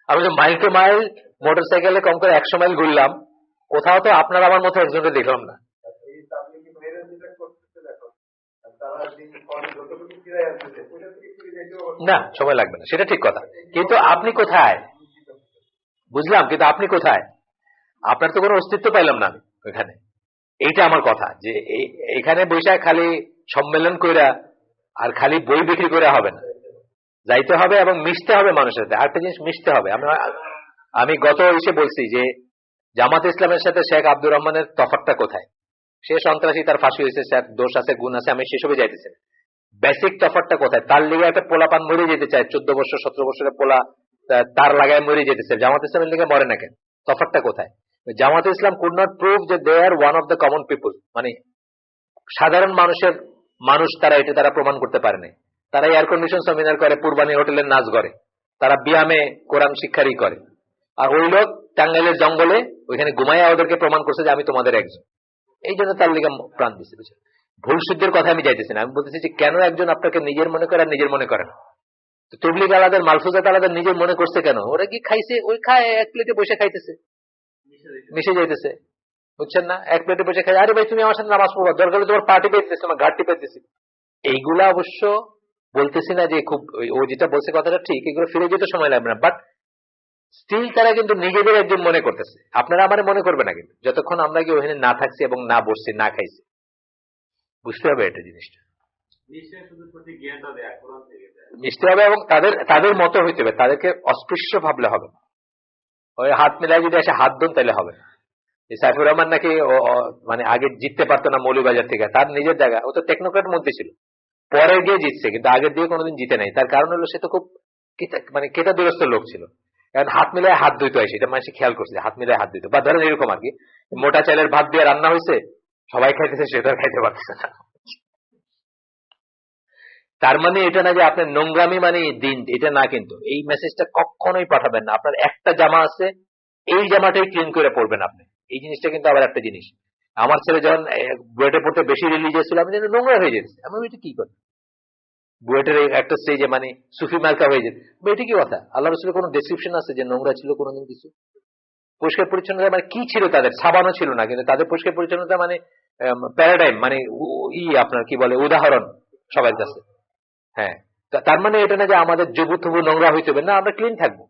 আমি তো মাইল টু মাইল মোটর সাইকেলে কম করে 100 মাইল ঘুরলাম, কোথাও তো আপনার আমার মতো একজনকে দেখলাম না। না, সময় লাগবে না, সেটা ঠিক কথা। কিন্তু আপনি কোথায়? বুঝলাম, কিন্তু আপনি কোথায়? আপনার তো কোনো অস্তিত্ব পাইলাম না আমি ওইখানে। এইটা আমার কথা, যে এখানে বৈশাখ খালি সম্মেলন কইরা আর খালি বই বিক্রি করে হবে না, যাইতে হবে এবং মিশতে হবে মানুষের সাথে। আরেকটা জিনিস, মিশতে হবে। আমি গত এসে বলছি যে জামাত ইসলামের সাথে শেখ আব্দুর রহমানের তফাৎটা কোথায়। সে সন্ত্রাসী, তার ফাঁসি হয়েছে, স্যার দোষ আছে গুণ আছে, আমি সেসবে যাইতেছি। বেসিক তফাৎটা কোথায়? তার লিগে একটা পোলাপান মরে যেতে চায়, 14 বছর 17 বছরের পোলা তার লাগায় মরে যেতেছে, জামাত ইসলামের লিগে মরে না কেন? তফাৎটা কোথায়? Jamaat Islam could not prove যে they are one of the common people, মানে সাধারণ মানুষের মানুষ তারা, এটা তারা প্রমাণ করতে পারে নাই। তারা এয়ার কন্ডিশন সেমিনার করে, পূর্বানী হোটেলের নাচ করে, তারা বিয়ামে কোরআন শিক্ষারই করে। আর ওই লোক টাঙ্গাইলের জঙ্গলে ওইখানে ঘুমাইয়া ওদেরকে প্রমাণ করছে যে আমি তোমাদের একজন। এই জন্য তার লিগে প্রাণ দিচ্ছে। বুঝছে? ভুল শুদ্ধের কথা আমি যাইতেছি না, আমি বলতেছি যে কেন একজন আপনাকে নিজের মনে করে আর নিজের মনে করে না। তবলিগ আলাদা, মালফুজাত আলাদা, নিজের মনে করছে কেন? ওরা কি খাইছে, ওই খায় এক প্লেটে বসে খাইতেছে, মিশে যাইতেছে। বুঝছেন না? এক প্লেটে বসে খাই, আরে ভাই তুমি আমার সাথে নামাজ পড়বা, দরকার হলে তোমার পার্টি পেয়েছে, আমার ঘাটটি পেয়েছি। এইগুলা অবশ্য বলতেছি না যে খুব, ও যেটা বলছে কথাটা ঠিক, এগুলো ফিরে যেতে সময় লাগবে না, বাট স্টিল তারা কিন্তু নিজেদের একজন মনে করতেছে। আপনারা আমার মনে করবে না, কিন্তু যতক্ষণ আমরা কি ওখানে না থাকছি এবং না বসছি না খাইছি। বুঝতে হবে এটা জিনিসটা, মিশতে হবে এবং তাদের মতো হইতে হবে, তাদেরকে অস্পৃশ্য ভাবলে হবে। ওই হাত মিলাই যদি এসে হাত দন তাহলে হবে। সাইফুর রহমান নাকি মানে আগে জিততে পারতো না মৌলভীবাজার থেকে, তার নিজের জায়গা, ও তো টেকনোক্রেট মধ্যে ছিল, পরে গিয়ে জিতছে, কিন্তু আগের দিয়ে কোনোদিন জিতে নাই। তার কারণ হলো সে তো খুব মানে কেতা দুরস্ত লোক ছিল। এখন হাত মিলায় হাত ধুইতে হয়, সেটা মানুষ খেয়াল করছে, হাত মিলায় হাত ধুইতে, বা ধরেন এরকম আর কি, মোটা চালের ভাত দিয়ে রান্না হয়েছে, সবাই খাইতেছে, সেটা খাইতে পারতেছে না। তার মানে এটা না যে আপনার নোংরামি মানে দিন, এটা না, কিন্তু এই মেসেজটা কখনোই পাঠাবেন না। আপনার একটা জামা আছে, এই জামাটাই ক্লিন করে পড়বেন আপনি। এই জিনিসটা কিন্তু আবার একটা জিনিস। আমার ছেলে যখন বুয়েটে পড়তে বেশি রিলিজিয়াস ছিল, আমি যেন নোংরা হয়ে যেতেছে, আমি এটা কি কথা, বুয়েটের একটা স্টেজে মানে সুফি মার্কা হয়ে যেত, এটা কি কথা? আল্লাহ রসুলের কোনো ডেসক্রিপশন আছে যে নোংরা ছিল কোনোদিন কিছু? পরিষ্কার পরিচ্ছন্নতা মানে কি ছিল তাদের? সাবানও ছিল না, কিন্তু তাদের পরিষ্কার পরিচ্ছন্নতা মানে প্যারাডাইম, মানে আপনার কি বলে, উদাহরণ সবার কাছে। হ্যাঁ, তার মানে এটা না যে আমাদের জবু থবু নোংরা হইতে হবে না, আমরা ক্লিন থাকবো,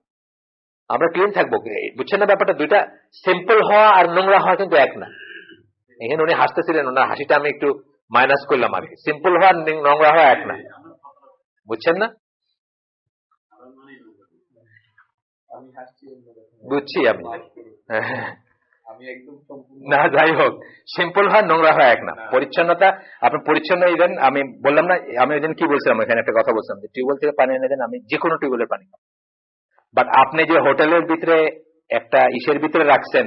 আমরা ক্লিন থাকবো। বুঝছেন না ব্যাপারটা? দুইটা, সিম্পল হওয়া আর নোংরা হওয়া কিন্তু এক না। এখানে উনি হাসতেছিলেন, ওনার হাসিটা আমি একটু মাইনাস করলাম আর কি। সিম্পল হওয়া নোংরা হওয়া এক না, বুঝছেন না? বুঝছি আমি, না যাই হোক, সিম্পল হওয়া নোংরা হওয়া এক না। পরিচ্ছন্নতা, আপনি পরিচ্ছন্ন ইভেন, আমি বললাম না, আমি ওই দিন কি বলছিলাম, এখানে একটা কথা বলছিলাম যে টিউবওয়েল থেকে পানি এনে দেন, আমি যে কোনো টিউবওয়েলের পানি খাবো, বাট আপনি যে হোটেলের ভিতরে একটা ইসের ভিতরে রাখছেন,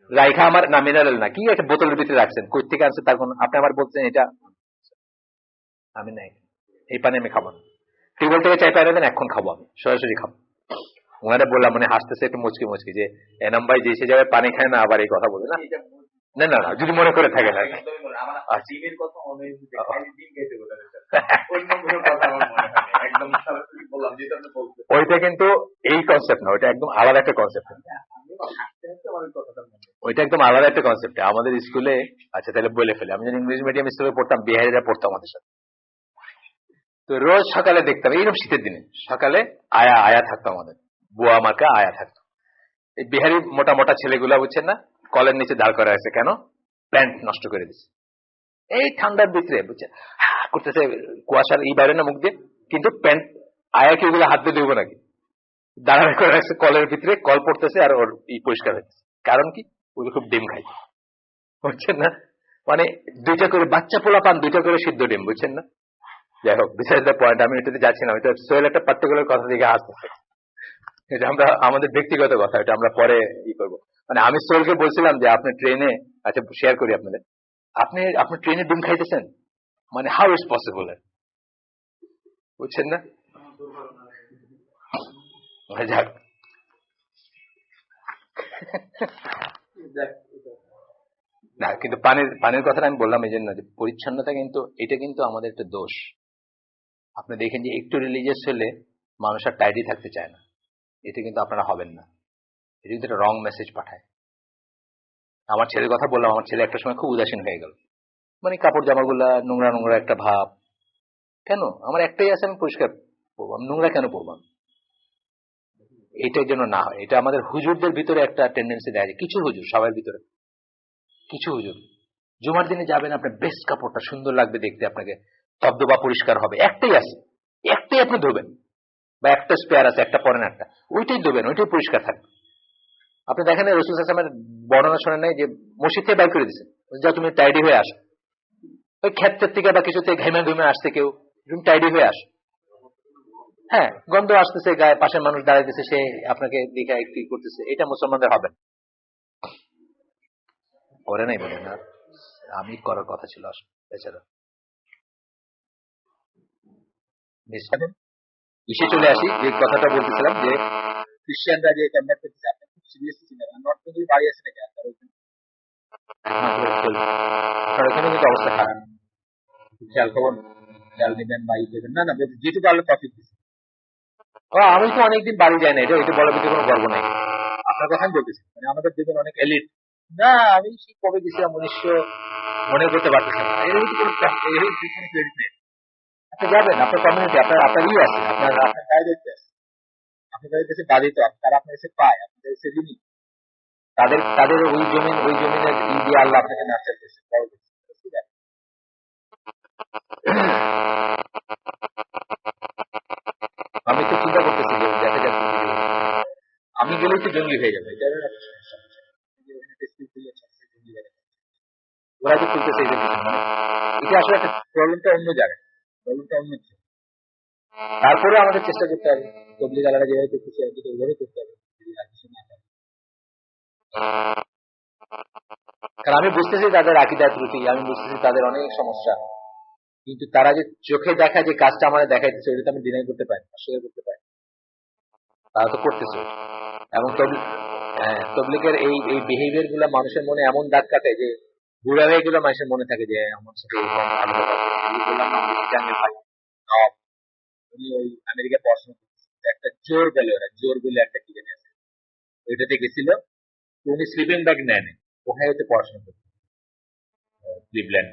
রাইখা আমার না, মিনারেল না, কি একটা বোতলের ভিতরে রাখছেন, কই থেকে আনছে তার কোন, আপনি আমার বলছেন এটা আমি নাই, এই পানি আমি খাবো না। টিউবওয়েল থেকে চাই পানি দেন, এখন খাবো, আমি সরাসরি খাবো। ওনারা বললাম, মানে হাসতেছে একটু মুচকি মুচকি, যে এনাম ভাই যে সে জায়গায় পানি খায় না, আবার এই কথা বলে না। না না না, যদি মনে করে থাকেন আর কি। ওইটা কিন্তু এই কনসেপ্ট না, ওইটা একদম আলাদা একটা কনসেপ্ট, ওইটা একদম আলাদা একটা কনসেপ্ট আমাদের স্কুলে। আচ্ছা তাহলে বলে ফেলে, আমি যখন ইংলিশ মিডিয়াম স্কুলে পড়তাম, বিহারিরা পড়তাম আমাদের সাথে, তো রোজ সকালে দেখতাম, এইরকম শীতের দিনে সকালে আয়া আয়া থাকতো, আমাদের বুয়া মার্কা আয়া থাকতো। এই বিহারি মোটা মোটা ছেলেগুলা, বুঝছেন না, কলের নিচে দাঁড় করা আছে, কেন? প্যান্ট নষ্ট করে দিচ্ছে এই ঠান্ডার ভিতরে, বুঝছেন, করতেছে, কুয়াশার এই বাইরে না মুখ দিয়ে, কিন্তু প্যান্ট আয়া কি ওগুলো হাত দিয়ে দেবো নাকি, দাঁড়ানো করে রাখছে কলের ভিতরে, কল পড়তেছে আর ওর পরিষ্কার হচ্ছে। কারণ কি? ওগুলো খুব ডিম খাই, বুঝছেন না, মানে দুইটা করে বাচ্চা পোলা পান, দুইটা করে সিদ্ধ ডিম, বুঝছেন না। যাই হোক, দিস ইজ দ্য পয়েন্ট, আমি এটাতে যাচ্ছি না, ওইটা সোহেল একটা পার্টিকুলার কথা দিকে আসতেছে, এটা আমরা আমাদের ব্যক্তিগত কথা, এটা আমরা পরে করবো। মানে আমি সোহেলকে বলছিলাম যে আপনি ট্রেনে, আচ্ছা শেয়ার করি আপনাদের, আপনি ট্রেনে ডিম খাইতেছেন, মানে হাউ ইজ পসিবল, বুঝছেন না। যাক, না কিন্তু পানির কথাটা আমি বললাম এই জন্য যে পরিচ্ছন্নতা কিন্তু, এটা কিন্তু আমাদের একটা দোষ। আপনি দেখেন যে একটু রিলিজিয়াস হলে মানুষ আর টাইডি থাকতে চায় না, এটা কিন্তু আপনারা হবেন না, এটা কিন্তু একটা রং মেসেজ পাঠায়। আমার ছেলের কথা বললাম, আমার ছেলে একটা সময় খুব উদাসীন হয়ে গেল, মানে কাপড় জামাগুলা নোংরা নোংরা একটা ভাব। কেন? আমার একটাই আছে, আমি পরিষ্কার পরবো, আমি নোংরা কেন পরবাম? এটার জন্য না হয়, এটা আমাদের হুজুরদের ভিতরে একটা টেন্ডেন্সি দেখা যায়, কিছু হুজুর, সবার ভিতরে কিছু হুজুর জুমার দিনে যাবেন, আপনার বেস্ট কাপড়টা সুন্দর লাগবে দেখতে, আপনাকে তবদবা পরিষ্কার হবে, একটাই আছে, একটাই আপনি ধোবেন, বা একটা স্পেয়ার আছে, একটা পরেন একটা, ওইটাই ধোবেন, ওইটাই পরিষ্কার থাকবে। আপনি দেখেন রসুল সাল্লাল্লাহু আলাইহি ওয়াসাল্লামের বর্ণনা শোনেন নাই যে মসজিদ থেকে বাইর করে দিচ্ছেন, যা তুমি টাইডি হয়ে আসো, ওই ক্ষেত্রের থেকে বা কিছুতে ঘেমে ঘুমে আসছে কেউ, তুমি টাইডি হয়ে আসো। হ্যাঁ, গন্ধ আসতেছে গায়ে, পাশের মানুষ দাঁড়াইতেছে, সে আপনাকে দেখে একটু করতেছে, এটা মুসলমানদের হবে না। করে নাই বলে না, আমি করার কথা ছিল আসলে, বেচারা ইসে চলে আসি, যে কথাটা বলতেছিলাম যে খ্রিস্টানরা যে কনভার্ট করতেছে, আপনি খুব সিরিয়াস ছিলেন, নর্থ বেঙ্গল বাড়ি আছে নাকি আপনার ওইখানে? আপনার ওখানে কিন্তু অবস্থা খারাপ, খেয়াল খবর খেয়াল দিবেন বা ই দেবেন, না না যেটুকু আলো টপিক দিচ্ছে। আমি তো অনেকদিন বাড়ি যাই না, এটা বলার ভিতরে কোনো গর্ব নাই, আপনার কথা আমি বলতেছি, মানে আমাদের দেখবেন অনেক এলিট, না আমি সেই কবে গেছিলাম 1900 মনে করতে পারতেছি না, এরকম কোনো ক্রেডিট নেই। আপনি যাবেন, আপনার কমিউনিটি, আপনার আপনার ই আছে, আপনার আপনার ডাইরেক্ট আছে, আপনাদের দেশে বাধিত, তারা আপনার দেশে পায়, আপনাদের দেশে ঋণী, তাদের তাদের ওই জমিনের ই দিয়ে আল্লাহ আপনাকে নার্চার করছে, বড় করছে। আমি তো চিন্তা করতেছি যে দেখা যাক আমি গেলেই তো জঙ্গলি হয়ে যাবে, ওরা যে খুলতেছে এটা মানে এটা আসলে একটা প্রবলেমটা অন্য জায়গায়, প্রবলেমটা অন্য কিছু। তারপরে আমাদের চেষ্টা করতে হবে, তবলিগ আলাদা যেভাবে করতেছে ওইভাবে করতে হবে, কারণ আমি বুঝতেছি তাদের আকীদা ত্রুটি, আমি বুঝতেছি তাদের অনেক সমস্যা, কিন্তু তারা যে চোখে দেখা যে কাজটা আমাদের দেখাইতেছে, ওটা তো আমি ডিনাই করতে পারি, অস্বীকার করতে পারি, তারা তো করতেছে। এবং তবলিগের এই এই বিহেভিয়ার গুলা মানুষের মনে এমন দাগ কাটে যে বুড়া হয়ে গেলে মানুষের মনে থাকে যে আমার সাথে উনি ওই আমেরিকা পড়াশোনা করতেছে, একটা জোর বলে, ওরা জোর বলে একটা কি জানি আছে, ওইটাতে গেছিল, উনি স্লিপিং ব্যাগ নেন, ওহাইওতে পড়াশোনা করতেন, ক্লিভল্যান্ড,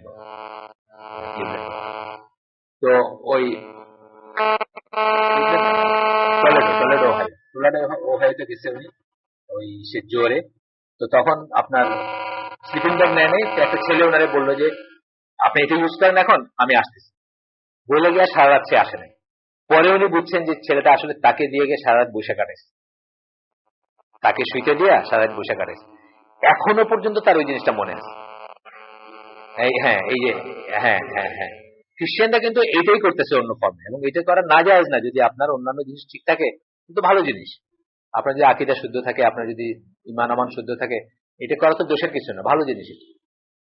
তো ওই ওহাইওতে গেছে উনি, ওই সে জোরে, তো তখন আপনার স্লিপিং ব্যাগ নেয় নেই, একটা ছেলে ওনারে বললো যে আপনি এটা ইউজ করেন, এখন আমি আসতেছি, বলে গিয়ে সারা রাত সে আসে নাই। পরে উনি বুঝছেন যে ছেলেটা আসলে তাকে দিয়ে গিয়ে সারা রাত বসে কাটাইছে, তাকে শুইতে দিয়ে সারা রাত বসে কাটাইছে, এখনো পর্যন্ত তার ওই জিনিসটা মনে আছে। হ্যাঁ এই যে হ্যাঁ হ্যাঁ হ্যাঁ খ্রিস্টানরা কিন্তু এইটাই করতেছে অন্য ফর্মে, এবং এটা করা না জায়েজ না, যদি আপনার অন্যান্য জিনিস ঠিক থাকে, কিন্তু ভালো জিনিস, আপনার যদি আকীদা শুদ্ধ থাকে, আপনার যদি ঈমান আমান শুদ্ধ থাকে, এটা করা তো দোষের কিছু না, ভালো জিনিস।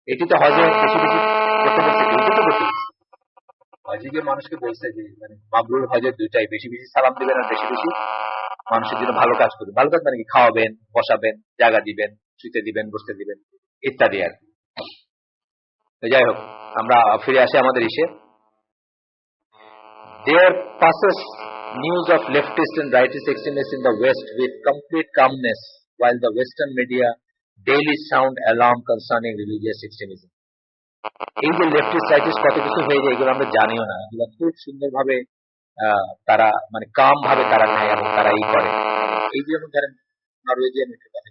এটি তো হজে বেশি বেশি করতে বলছে, এটা তো করতে বলছে, হজে গিয়ে মানুষকে বলছে যে মানে মাবরুর হজের দুইটাই, বেশি বেশি সালাম দিবেন আর বেশি বেশি মানুষের জন্য ভালো কাজ করবেন। ভালো কাজ মানে কি? খাওয়াবেন, বসাবেন, জায়গা দিবেন, শুতে দিবেন, বসতে দিবেন, ইত্যাদি আর। যাই হোক, আমরা ফিরে আসি আমাদের ইসে। There passes news of leftist and rightist extremists in the West with complete calmness, while the Western media daily sound alarm concerning religious extremism. এই যে লেফটিস্ট রাইটিস্ট কত কিছু হয়ে যায়, এগুলো আমরা জানিও না, এগুলো খুব সুন্দরভাবে তারা মানে কাম ভাবে তারা নেয় এবং তারা এই করে। এই যেমন ধরেন নরওয়েজিয়ান কথা,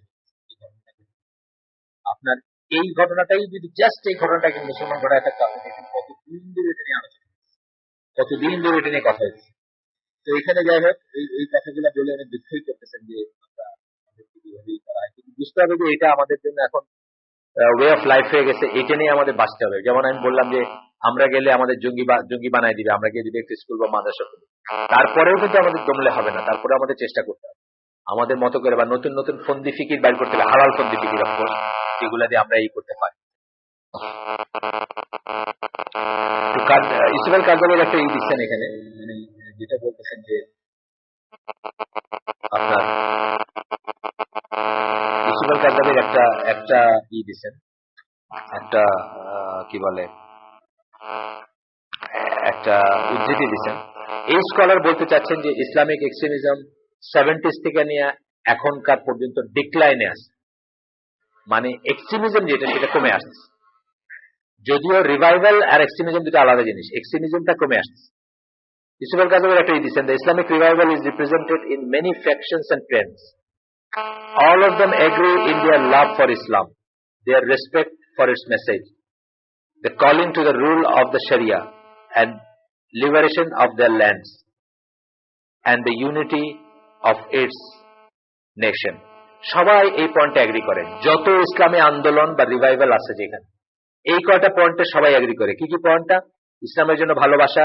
আপনার এই ঘটনাটাই যদি জাস্ট এই ঘটনাটাকে মুসলমান ঘটায় থাকতো, আপনি দেখেন কতদিন ধরে এটা নিয়ে আলোচনা, কতদিন ধরে এটা নিয়ে কথা হচ্ছে। তো এখানে যাই হোক, এই কথাগুলো বলে অনেক দুঃখই করতেছেন যে কিন্তু বুঝতে হবে যে এটা আমাদের জন্য এখন ওয়ে অফ লাইফ হয়ে গেছে, এটা নিয়ে আমাদের বাঁচতে হবে। যেমন আমি বললাম যে আমরা গেলে আমাদের জঙ্গি বানাই দিবে, আমরা গিয়ে যদি একটা স্কুল বা মাদ্রাসা করি, তারপরেও কিন্তু আমাদের দমলে হবে না, তারপরে আমাদের চেষ্টা করতে হবে আমাদের মতো করে, বা নতুন নতুন ফন্দি ফিকির বাইর করতে হবে, হালাল ফন্দি ফিকির অফকোর্স, যেগুলা দিয়ে আমরা এই করতে পারি। ইসমাইল কারজাইয়ের একটা ই দিচ্ছেন এখানে, মানে যেটা বলতেছেন যে আপনার ইসমাইল কারজাইয়ের একটা ই দিচ্ছেন, একটা কি বলে একটা উদ্ধৃতি দিচ্ছেন। এই স্কলার বলতে চাচ্ছেন যে ইসলামিক এক্সট্রিমিজম 70s থেকে নিয়ে এখনকার পর্যন্ত ডিক্লাইনে আছে, মানে এক্সট্রিমিজম যেটা সেটা কমে আসছে। যদিও রিভাইভাল আর এক্সট্রিমিজম দুটো আলাদা জিনিস, এক্সট্রিমিজমটা কমে আসছে। ইউসুফ আল কাযিম একটা দিচ্ছেন, the Islamic revival is represented in many factions and trends. All of them agree in their love for Islam, their respect for its message, the calling to the rule of the Sharia and liberation of their lands, and the unity of its nation. সবাই এই পয়েন্টে agri করেন। যত ইসলামী আন্দোলন বা revival আছে যেখানে, এই কয়টা পয়েন্টে সবাই এগ্রি করে। কি কি পয়েন্টটা? ইসলামের জন্য ভালোবাসা,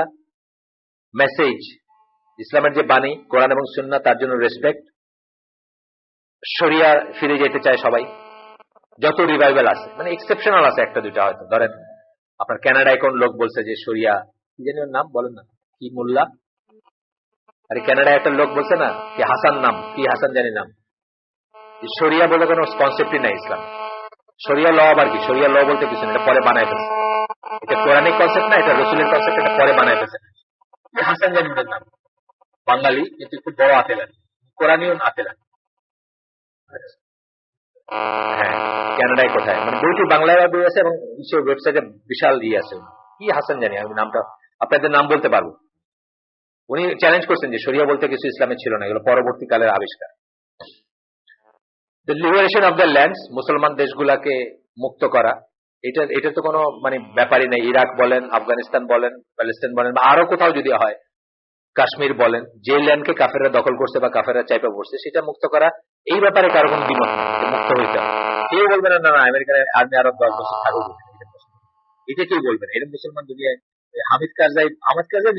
মেসেজ, ইসলামের যে বাণী কোরআন এবং সুন্নাহ তার জন্য রেসপেক্ট, শরিয়া ফিরে যেতে চায় সবাই। যত রিভাইভাল আছে, মানে এক্সেপশনাল আছে একটা দুইটা হয়তো, ধরেন আপনার কানাডায় কোন লোক বলছে যে শরিয়া, কি জানি ওর নাম বলেন না, কি মোল্লা, আরে কানাডায় একটা লোক বলছে না কি হাসান, নাম কি হাসান জানি নাম, শরিয়া বলে কোনো কনসেপ্টই নাই ইসলাম। শরিয়া ল আবার কি? শরিয়া ল বলতে কিছু না, এটা পরে বানায় ফেলছে। এটা কোরআনিক কনসেপ্ট না, এটা রসুলের কনসেপ্ট, এটা পরে বানায় ফেলছে। হাসান জানিদের নাম, বাঙালি কিন্তু খুব বড় আতেলান, কোরআনীয় আতেলান। হ্যাঁ, কানাডায় কোথায়, মানে বইটি বাংলায় বই আছে এবং সে ওয়েবসাইটে বিশাল ইয়ে আছে, কি হাসান জানি, আমি নামটা আপনাদের নাম বলতে পারবো। উনি চ্যালেঞ্জ করছেন যে শরিয়া বলতে কিছু ইসলামে ছিল না, এগুলো পরবর্তীকালের আবিষ্কার। The liberation of the lands, মুসলমান দেশগুলাকে মুক্ত করা, এটা তো কোনো মানে ব্যাপারই নেই। ইরাক বলেন, আফগানিস্তান বলেন, প্যালেস্টাইন বলেন, বা আরো কোথাও যদি হয়, কাশ্মীর বলেন, যে ল্যান্ডকে কাফেররা দখল করছে বা কাফেররা চাইপা পড়ছে সেটা মুক্ত করা, এই ব্যাপারে কারো কোনো দ্বিমত নেই, মুক্ত হইতে হবে। কেউ বলবে না না আমেরিকার আর্মি আরো 10 বছর থাকুক, এটা কেউ বলবে না। এটা মুসলমান দুনিয়ায় হামিদ কারজাই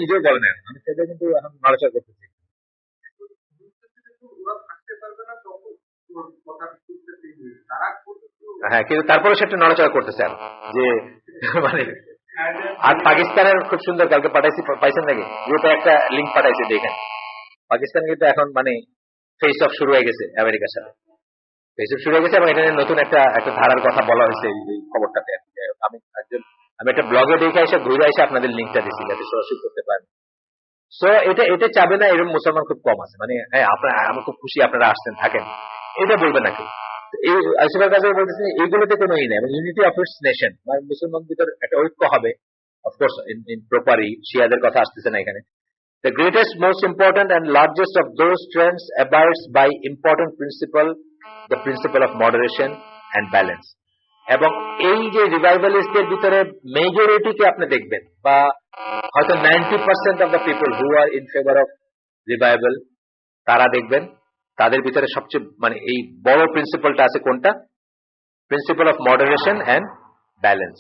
নিজেও বলে না, হামিদ কারজাই কিন্তু এখন নড়াচড়া করতেছে। হ্যাঁ, কিন্তু তারপরে সেটা নড়াচড়া করতেছে যে মানে। আর পাকিস্তানের খুব সুন্দর, কালকে পাঠাইছি, পাইছেন নাকি? গ্রুপে একটা লিঙ্ক পাঠাইছে, দেখেন পাকিস্তান কিন্তু এখন মানে ফেস অফ শুরু হয়ে গেছে আমেরিকার সাথে, ফেস অফ শুরু হয়ে গেছে এবং এটা নতুন একটা ধারার কথা বলা হয়েছে এই খবরটাতে। আমি একটা ব্লগে দেখে এসে ঘুরে এসে আপনাদের লিঙ্কটা দিচ্ছি যাতে সরাসরি করতে পারেন। সো এটা চাবে না এরকম মুসলমান খুব কম আছে, মানে হ্যাঁ আমি খুব খুশি আপনারা আসছেন থাকেন, এটা বলবে না কেউ। এই আইসিফার কাছে বলতেছেন এইগুলোতে কোনো ই নেই, ইউনিটি অফ ইটস নেশন, মানে মুসলমান ভিতর একটা ঐক্য হবে। অফকোর্স ইন প্রপারই শিয়াদের কথা আসতেছে না এখানে। The greatest, most important and largest of those trends abides by important principle, the principle of moderation and balance. এবং এই যে রিভাইভালিস্টদের ভিতরে মেজরিটিকে আপনি দেখবেন, বা হয়তো 90% of the people who are in favour of revival, তারা দেখবেন তাদের ভিতরে সবচেয়ে মানে এই বড় প্রিন্সিপালটা আছে কোনটা? Principle of moderation and balance,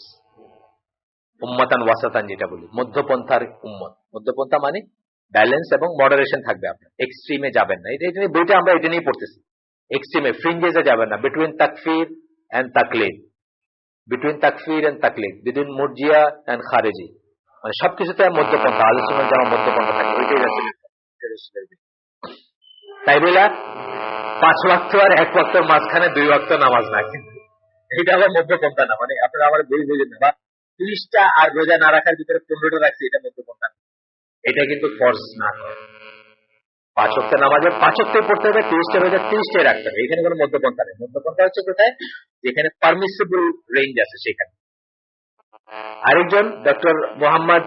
উম্মাতান ওয়াসাতান যেটা বলি, মধ্যপন্থার উম্মত। মধ্যপন্থা মানে ব্যালেন্স এবং মডারেশন থাকবে, আপনার এক্সট্রিমে যাবেন না। এটা বইটা আমরা এটা নিয়ে পড়তেছি, এক্সট্রিমে ফ্রিঞ্জেসে যাবেন না, বিটুইন তাকফির এন্ড তাকলিদ, বিটুইন তাকফির এন্ড তাকলিদ, বিটুইন মুরজিয়া এন্ড খারেজি, মানে সবকিছুতে মধ্যপন্থা, আহলে সুন্নাত যেমন মধ্যপন্থা থাকে, ওইটাই রাসূলের। তাই বলে 5 ওয়াক্ত আর 1 ওয়াক্তের মাঝখানে 2 ওয়াক্ত নামাজ না, কিন্তু এটা আবার মধ্যপন্থা না। মানে আপনারা আমার বই বুঝেন না, বা 30টা আর রোজা না রাখার ভিতরে 15টা রাখছি, এটা মধ্যপন্থা না। এটা কিন্তু ফরজ না, 5 ওয়াক্তের নামাজে 5 ওয়াক্তই পড়তে হবে, 30টা রোজা 30টাই রাখতে হবে, এখানে কোনো মধ্যপন্থা নেই। মধ্যপন্থা হচ্ছে কোথায়? যেখানে পারমিসিবল রেঞ্জ আছে সেখানে। আরেকজন ডক্টর মোহাম্মদ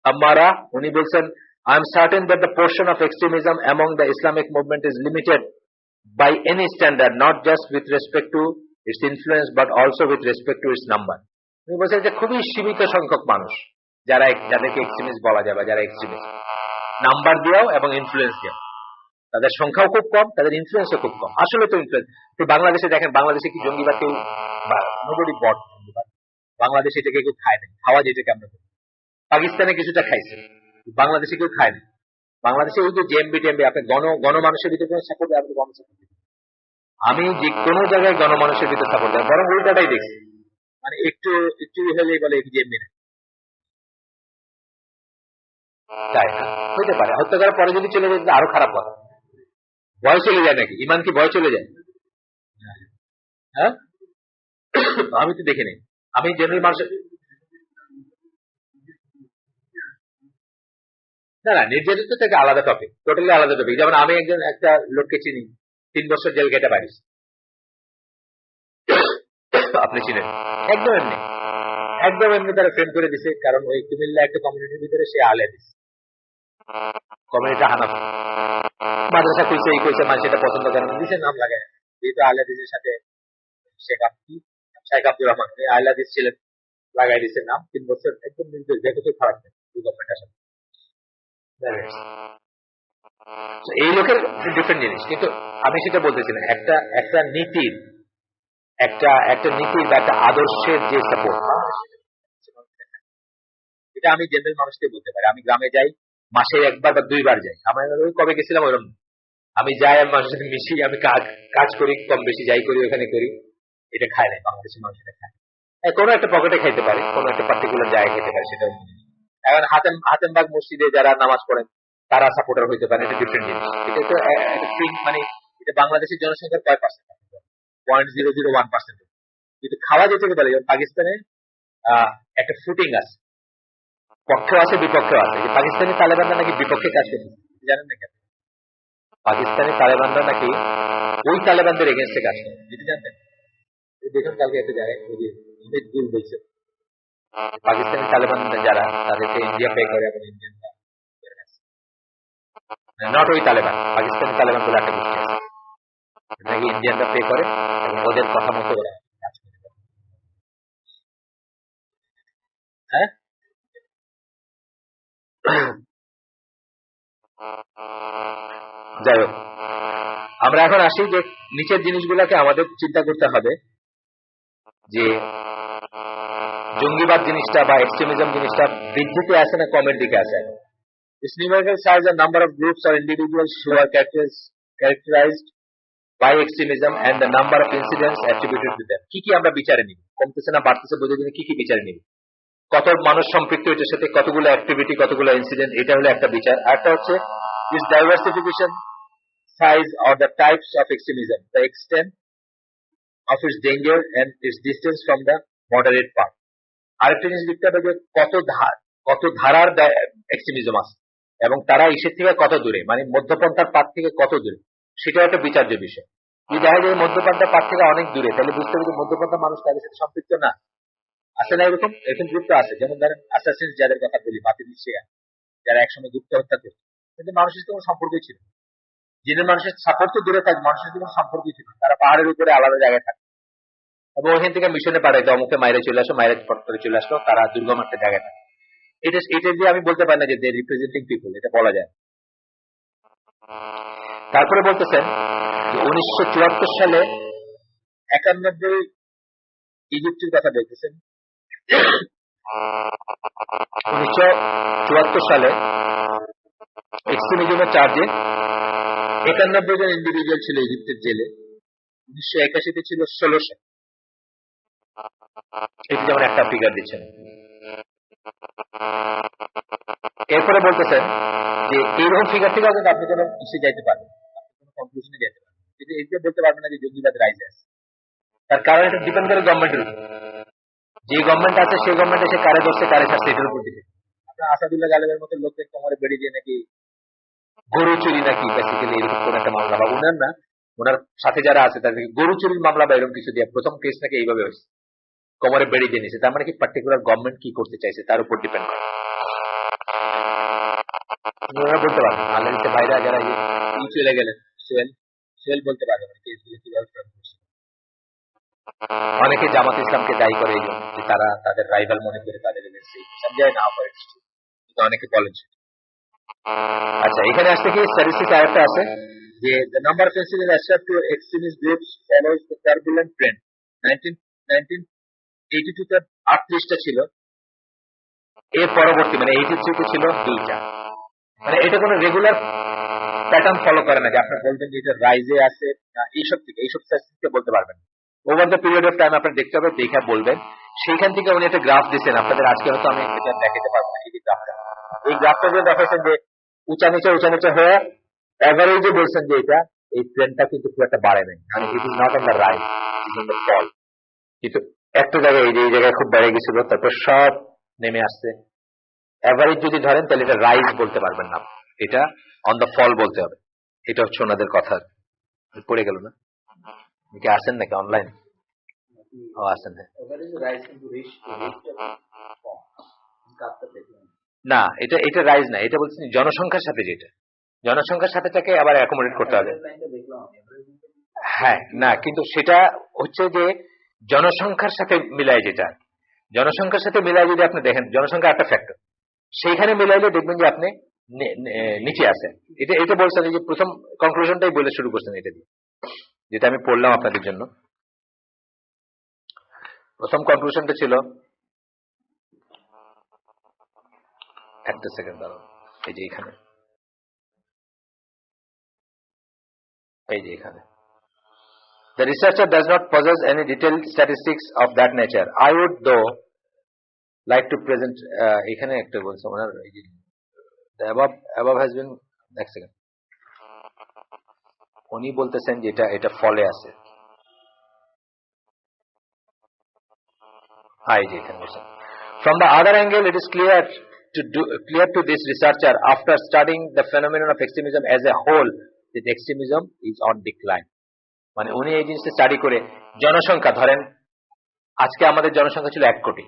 আম্মারা, উনি বলছেন, I am certain that the portion of extremism among the Islamic movement is limited by any standard, not just with respect to its influence but also with respect to its number. উনি বলছেন যে খুবই সীমিত সংখ্যক মানুষ যাদেরকে extremist বলা যায়, বা যারা এক্সট্রিমিস্ট নাম্বার দিয়েও এবং ইনফ্লুয়েন্স দিয়েও, তাদের সংখ্যাও খুব কম, তাদের ইনফ্লুয়েন্সও খুব কম। আসলে তো ইনফ্লুয়েন্স, বাংলাদেশে দেখেন, বাংলাদেশে কি জঙ্গিবাদ কেউ নোবডি বট জঙ্গিবাদ, বাংলাদেশে এটাকে কেউ খায় না, খাওয়া যেটাকে আমরা করি। পাকিস্তানে কিছুটা খাইছে, বাংলাদেশে কেউ খায় না। বাংলাদেশে ওই যে জেএমবি টেমবি, আপনি গণমানুষের ভিতরে কোনো সাপোর্ট দেয়, আপনি গণসাপোর্ট দেন। আমি যে কোনো জায়গায় গণমানুষের ভিতরে সাপোর্ট দেয়, বরং উল্টাটাই দেখছি, মানে একটু হলেই বলে জেএমবি না, তাই না? হইতে পারে, হত্যা করার পরে যদি চলে যায় আরো খারাপ কথা। ভয় চলে যায় নাকি? ইমান কি ভয় চলে যায়? হ্যাঁ, আমি তো দেখিনি। আমি জেনারেল মানুষের না নির্যাতিত থেকে আলাদা টপিক, টোটালি আলাদা টপিক। যেমন আমি একটা লোককে চিনি, 3 বছর জেল কেটে পারিস, আপনি চিনেন, একদম এমনি তারা ফ্রেম করে দিছে, কারণ ওই কুমিল্লা একটা কমিউনিটির ভিতরে সে আলে দিছে, কমিউনিটি হানাফ মাদ্রাসা খুলছে, এই করছে, মানুষ এটা পছন্দ করেন, দিছে নাম লাগায়, যেহেতু আলে দিসের সাথে শেখ আব্দুর রহমান আহলে হাদিস ছিলেন, লাগাই দিচ্ছে নাম, 3 বছর একদম নির্দেশ দেখে খারাপ নেই গভর্নমেন্ট আসলে। এই লোকের ডিফারেন্ট জিনিস, কিন্তু আমি সেটা বলতেছিলাম একটা নীতির একটা নীতির বা একটা আদর্শের যে সাপোর্ট, এটা আমি জেনারেল মানুষকে বলতে পারি। আমি গ্রামে যাই, মাসে 1 বার বা 2 বার যাই, আমার কবে গেছিলাম ওরকম, আমি যাই, আমি মানুষের সাথে মিশি, আমি কাজ করি, কম বেশি যাই করি, ওখানে করি, এটা খায় নাই বাংলাদেশের মানুষ, এটা খায় কোনো একটা পকেটে খাইতে পারে, কোনো একটা পার্টিকুলার জায়গায় খেতে পারে, সেটা এখন হাতেমবাগ মসজিদে যারা নামাজ পড়েন তারা সাপোর্টার হইতে পারে, এটা ডিফারেন্ট জিনিস। এটা তো মানে এটা বাংলাদেশের জনসংখ্যার কয় পার্সেন্ট, 0.001%, কিন্তু খাওয়া যেতে পারে। পাকিস্তানে একটা ফুটিং আছে, পক্ষ আছে বিপক্ষ আছে, যে পাকিস্তানি তালেবানরা নাকি বিপক্ষে কাজ করতেছে, জানেন না কেন? পাকিস্তানি তালেবানরা নাকি ওই তালেবানদের এগেনস্টে কাজ করে, যেটা জানতেন? দেখুন কালকে একটা জায়গায় বলছে পাকিস্তানি তালেবান যারা, তাদেরকে ইন্ডিয়া পে করে, এবং ইন্ডিয়ান নট ওই তালেবান, পাকিস্তানি তালেবান বলে একটা গোষ্ঠী আছে, নাকি ইন্ডিয়ানরা পে করে এবং ওদের কথা মতো ওরা কাজ করে। হ্যাঁ, যাই হোক, আমরা এখন আসি যে নিচের জিনিসগুলোকে আমাদের চিন্তা করতে হবে, যে জঙ্গিবাদ জিনিসটা বা এক্সট্রিমিজম জিনিসটা বৃদ্ধিতে আছে না কমের দিকে আছে? This numerical size and number of groups or individuals who are characterized by extremism and the number of incidents attributed to them. কি আমরা বিচারে নিব, কমতেছে না বাড়তেছে বোঝার জন্য কি বিচারে নিব, কত মানুষ সম্পৃক্ত এটার সাথে, কতগুলো অ্যাক্টিভিটি, কতগুলো ইনসিডেন্ট, এটা হলো একটা বিচার। আরেকটা হচ্ছে this diversification, size or the types of extremism, the extent of its danger and its distance from the moderate path. আরেকটা জিনিস দেখতে হবে যে কত ধারার এক্সট্রিমিজম আছে এবং তারা ইসের থেকে কত দূরে, মানে মধ্যপন্থার পাঠ থেকে কত দূরে, সেটা একটা বিচার্য বিষয়। যদি দেখা যায় মধ্যপন্থার পাঠ থেকে অনেক দূরে, তাহলে বুঝতে হবে মধ্যপন্থা মানুষ তাদের সাথে সম্পৃক্ত না, আছে না এরকম গ্রুপ তো আছে। যেমন ধরেন অ্যাসাসিনস যাদের কথা বলি, বাতিল শিয়া, যারা একসময় যুক্ত হত্যা করত, কিন্তু মানুষের কোনো সম্পর্কই ছিল, যিনি মানুষের সাপোর্ট তো দূরে থাকে, মানুষের কোনো সম্পর্কই ছিল, তারা পাহাড়ের উপরে আলাদা জায়গায় থাকে, এবং ওখান থেকে মিশনে পাঠাইতো, অমুকে মাইরে চলে আসো, মাইরে পট করে চলে আসলো, তারা দুর্গম একটা জায়গায় থাকে। এটা দিয়ে আমি বলতে পারি না যে দে রিপ্রেজেন্টিং পিপল, এটা বলা যায়। তারপরে বলতেছেন যে 1974 সালে 91 ইজিপ্টের কথা বলতেছেন। 1974 সালে এক্সট্রিমিজমের চার্জে 91 জন ইন্ডিভিজুয়াল ছিল ইজিপ্টের জেলে, 1981 ছিল 1600। এটি যেমন একটা ফিগার দিচ্ছেন। এরপরে বলতেছেন যে এইরকম ফিগার থেকে কিন্তু আপনি কোনো ইসে যাইতে পারবেন, কোনো কনক্লুশনে যেতে পারবেন, কিন্তু এই বলতে পারবেন না যে জঙ্গিবাদ রাইজে আছে। তার কারণ এটা ডিপেন্ড করে গভর্নমেন্টের উপর, যে গভর্নমেন্ট আছে সেই গভর্নমেন্ট এসে কারে ধরছে কারে ছাড়ছে এটার উপর ডিপেন্ড। আপনার আসাদুল্লাহ গালেবের মতো লোকের কোমরে বেড়ে দিয়ে নাকি গরু চুরি নাকি বেসিক্যালি এরকম কোন একটা মামলা, বা উনার না, ওনার সাথে যারা আছে তাদেরকে গরু চুরির মামলা বা এরকম কিছু দিয়ে প্রথম কেস নাকি এইভাবে হয়েছে, কোমরে বেড়ে দিয়ে নিয়েছে। তার মানে কি পার্টিকুলার গভর্নমেন্ট কি করতে চাইছে তার উপর ডিপেন্ড করে। বলতে পারবেন আল্লাহ বাইরে যারা চলে গেলেন, সোহেল বলতে পারবেন কেসগুলো কিভাবে করছে। অনেকে জামাত ইসলামকে দায়ী করে এই জন্য যে তারা তাদের রাইভাল মনে করে তাদের যায় না করে, কিন্তু অনেকে বলেন। আচ্ছা, এখানে আসতে কি স্ট্যাটিস্টিক্স আরেকটা আছে যে the number of incidents ascribed to extremist groups follows the turbulent trend. 1982 তে 38টা ছিল, এর পরবর্তী মানে 83 তে ছিল 2টা। মানে এটা কোনো রেগুলার প্যাটার্ন ফলো করে না যে আপনি বলবেন যে এটা রাইজে আছে না, এইসব স্ট্যাটিস্টিক্স বলতে পারবেন। Over the period of time আপনার দেখতে হবে, দেখা বলবেন। সেইখান থেকে উনি একটা গ্রাফ দিচ্ছেন আপনাদের, আজকে হয়তো আমি এটা দেখাতে পারবো না। এই গ্রাফটা যে দেখাচ্ছেন যে উঁচা নিচে হয়ে এভারেজে বলছেন যে এটা এই ট্রেন্ডটা কিন্তু খুব একটা বাড়ে নাই, মানে it is not on the rise, it is on the fall. কিন্তু একটা জায়গায় এই জায়গায় খুব বেড়ে গেছিল, তারপর সব নেমে আসছে। এভারেজ যদি ধরেন তাহলে এটা রাইজ বলতে পারবেন না, এটা অন দ্য ফল বলতে হবে। এটা হচ্ছে ওনাদের কথা। পড়ে গেল না, কি আসেন নাকি অনলাইন? ও আছেন হ্যাঁ। এবারে যে রাইজ কিন্তু কম কাপটা দেখলাম না, এটা রাইজ না, এটা বলছেন জনসংখ্যার সাথে যেটা জনসংখ্যার সাথে তাকে আবার অ্যাকোমোডেট করতে হবে। দেখলাম হ্যাঁ, না কিন্তু সেটা হচ্ছে যে জনসংখ্যার সাথে মিলায় যেটা জনসংখ্যার সাথে মিলায় যদি আপনি দেখেন জনসংখ্যা একটা ফ্যাক্টর, সেইখানে মিলাইলে দেখবেন যে আপনি নিচে আছেন। এটা বলছেন যে প্রথম কনক্লুশনটাই বলে শুরু করছেন এটা দিয়ে, যেটা আমি পড়লাম আপনাদের জন্য। প্রথম কনক্লুশনটা ছিল, একটা সেকেন্ড দাঁড়ান, এই যে এখানে, এই যে এখানে the researcher does not possess any detailed statistics of that nature. I would though like to present এখানে একটা বলছে ওনার এই যে the above has been, এক সেকেন্ড, উনি বলতেছেন যে এটা ফলে আছে, এই যে এখানে বলছেন from the other angle it is clear to this researcher after studying the phenomenon of extremism as a whole that extremism is on decline. মানে উনি এই জিনিসটা স্টাডি করে জনসংখ্যা ধরেন আজকে আমাদের জনসংখ্যা ছিল 1 কোটি,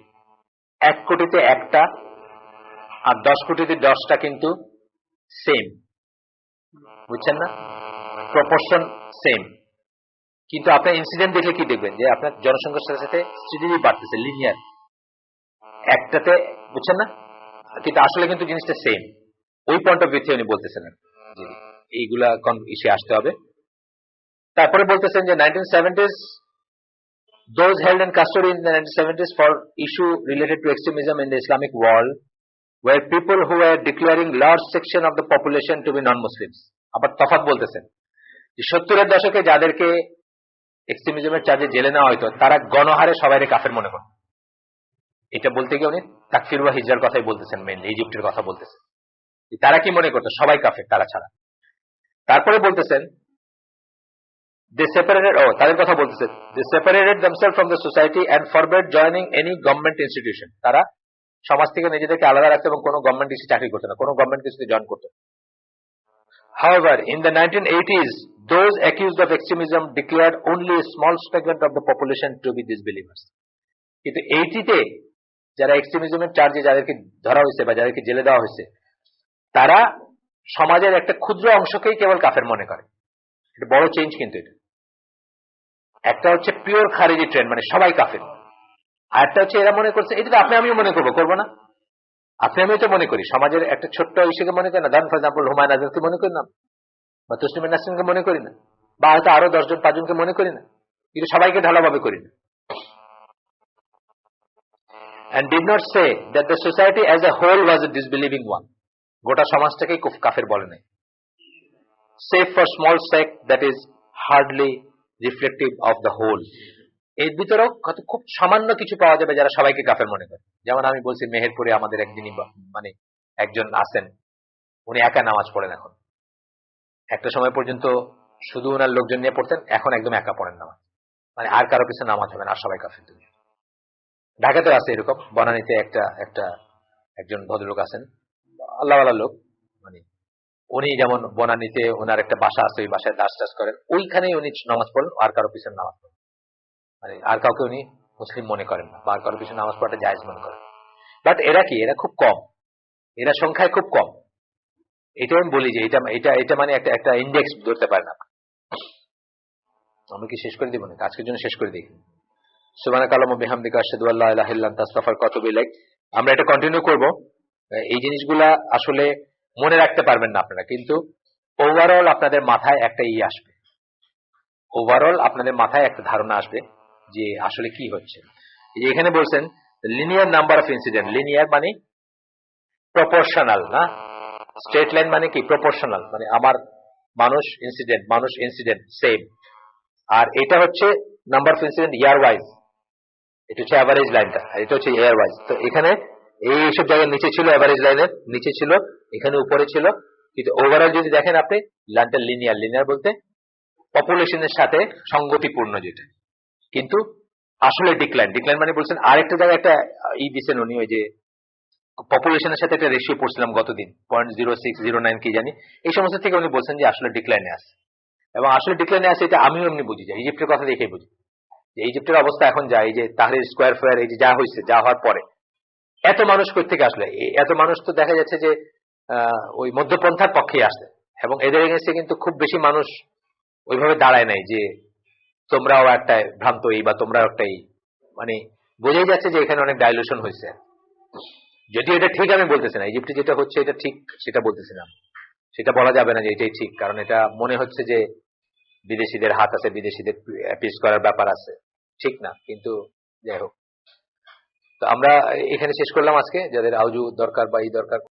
1 কোটিতে একটা আর 10 কোটিতে 10টা কিন্তু সেম, বুঝছেন না, প্রপোর্শন সেম। কিন্তু আপনার ইনসিডেন্ট দেখলে কি দেখবেন যে আপনার জনসংখ্যার সাথে সাথে স্টেডিলি বাড়তেছে, লিনিয়ার, একটাতে, বুঝছেন না, কিন্তু আসলে কিন্তু জিনিসটা সেম। ওই পয়েন্ট অফ ভিউ থেকে উনি বলতেছেন যে এইগুলা ইসে আসতে হবে। তারপরে বলতেছেন যে 1970s those held in custody in the 1970s for issue related to extremism in the Islamic world were people who were declaring large section of the population to be non-Muslims. আবার তফাৎ বলতেছেন যে 70-এর দশকে যাদেরকে এক্সট্রিমিজমের চার্জে জেলে নেওয়া হয়তো তারা গণহারে সবাইকে কাফের মনে করে। এটা বলতে গিয়ে উনি তাকফির ওয়া হিজরার কথাই বলতেছেন, মেইনলি ইজিপ্টের কথা বলতেছেন। তারা কি মনে করতো সবাই কাফের তারা ছাড়া। তারপরে বলতেছেন they separated themselves from the society and forbade joining any government institution. তারা সমাজ থেকে নিজেদেরকে আলাদা রাখতে এবং কোনো গভর্নমেন্ট কিছু চাকরি করতে না, কোনো গভর্নমেন্ট কিছুতে জয়েন করতে। However, in the 1980s, those accused of extremism declared only a small segment of the population to be disbelievers. কিন্তু 80-তে যারা এক্সট্রিমিজমের চার্জে যাদেরকে ধরা হয়েছে বা যাদেরকে জেলে দেওয়া হয়েছে তারা সমাজের একটা ক্ষুদ্র অংশকেই কেবল কাফের মনে করে। এটা বড় চেঞ্জ। কিন্তু এটা একটা হচ্ছে পিওর খারিজি ট্রেন্ড, মানে সবাই কাফের, আর একটা হচ্ছে এরা মনে করছে, এটা তো আপনি আমিও মনে করবো না, আপনি আমিও তো মনে করি, সমাজের একটা ছোট্ট ইস্যুকে মনে করি না, ধরেন ফর এক্সাম্পল হুমায়ুন আজাদকে মনে করি না, বা তসলিমা নাসরিনকে মনে করি না, বা হয়তো আরো 10 জন 5 জনকে মনে করি না, কিন্তু সবাইকে ঢালাভাবে করি না। and did not say that the society as a whole was a disbelieving one. গোটা সমাজটাকেই কাফের বলে নাই, save for small sect that is hardly reflective of the whole. এর ভিতরেও খুব সামান্য কিছু পাওয়া যাবে যারা সবাইকে কাফের মনে করে। যেমন আমি বলছি মেহেরপুরে আমাদের একদিনই মানে একজন আছেন, উনি একা নামাজ পড়েন, এখন একটা সময় পর্যন্ত শুধু ওনার লোকজন নিয়ে পড়তেন, এখন একদম একা পড়েন নামাজ, মানে আর কারো পিছনে নামাজ হবে না, আর সবাই কাফের। তুমি ঢাকাতেও আছে এরকম, বনানীতে একজন ভদ্রলোক আছেন, আল্লাহওয়ালা লোক, মানে উনি যেমন বনানীতে ওনার একটা বাসা আছে, ওই বাসায় দাস টাস করেন, ওইখানেই উনি নামাজ পড়েন, আর কারো পিছনে নামাজ পড়েন, মানে আর কাউকে উনি মুসলিম মনে করেন না, বা আর কারো পিছনে নামাজ পড়াটা জায়েজ মনে করেন। বাট এরা কি, এরা খুব কম, এরা সংখ্যায় খুব কম। এটা আমি বলি যে এটা মানে একটা ইন্ডেক্স ধরতে পারে না। আমি কি শেষ করে দিব না, আজকের জন্য শেষ করে দিই। সুবহানাকাল্লাহুম্মা ওয়া বিহামদিকা আশহাদু আল্লা ইলাহা ইল্লা আনতা আস্তাগফিরুকা ওয়া আতুবু ইলাইক। আমরা এটা কন্টিনিউ করব। এই জিনিসগুলা আসলে মনে রাখতে পারবেন না আপনারা, কিন্তু ওভারঅল আপনাদের মাথায় একটা আসবে, ওভারঅল আপনাদের মাথায় একটা ধারণা আসবে যে আসলে কি হচ্ছে। এখানে বলছেন linear number of incident, linear মানে প্রপোর্শনাল না, স্ট্রেট লাইন মানে কি প্রপোর্শনাল, মানে আমার মানুষ ইনসিডেন্ট সেম, আর এটা হচ্ছে number of incident year wise, এটা হচ্ছে অ্যাভারেজ লাইনটা, আর এটা হচ্ছে ইয়ার ওয়াইজ। তো এখানে এইসব জায়গায় নিচে ছিল, অ্যাভারেজ লাইনের নিচে ছিল, এখানে উপরে ছিল, কিন্তু ওভারঅল যদি দেখেন আপনি লাইনটা লিনিয়ার বলতে পপুলেশনের সাথে সঙ্গতিপূর্ণ যেটা, কিন্তু আসলে ডিক্লাইন মানে বলছেন আরেকটা জায়গায় একটা দিচ্ছেন উনি, ওই যে পপুলেশনের সাথে একটা রেশিও পড়ছিলাম গতদিন 0.0609 কি জানি, এই সমস্ত থেকে উনি বলছেন যে আসলে ডিক্লাইনে আছে, এবং আসলে ডিক্লাইনে আছে এটা আমিও এমনি বুঝি, যায় ইজিপ্টের কথা দেখেই বুঝি। যে ইজিপ্টের অবস্থা এখন যা, এই যে তাহরির স্কোয়ার ফেয়ার, এই যে যা হয়েছে, যা হওয়ার পরে এত মানুষ কই থেকে আসলে? এত মানুষ তো দেখা যাচ্ছে যে ওই মধ্যপন্থার পক্ষে আসছে, এবং এদের এগেন্সে কিন্তু খুব বেশি মানুষ ওইভাবে দাঁড়ায় নাই যে তোমরাও একটা ভ্রান্তই বা তোমরাও একটাই, মানে বোঝাই যাচ্ছে যে এখানে অনেক ডাইলুশন হয়েছে। যদিও এটা ঠিক আমি বলতেছি না, ইজিপ্টে যেটা হচ্ছে এটা ঠিক সেটা বলতেছি না, সেটা বলা যাবে না যে এটাই ঠিক, কারণ এটা মনে হচ্ছে যে বিদেশিদের হাত আছে, বিদেশিদের পিস করার ব্যাপার আছে, ঠিক না। কিন্তু যাই হোক, তো আমরা এখানে শেষ করলাম আজকে। যাদের আউজু দরকার বা ই দরকার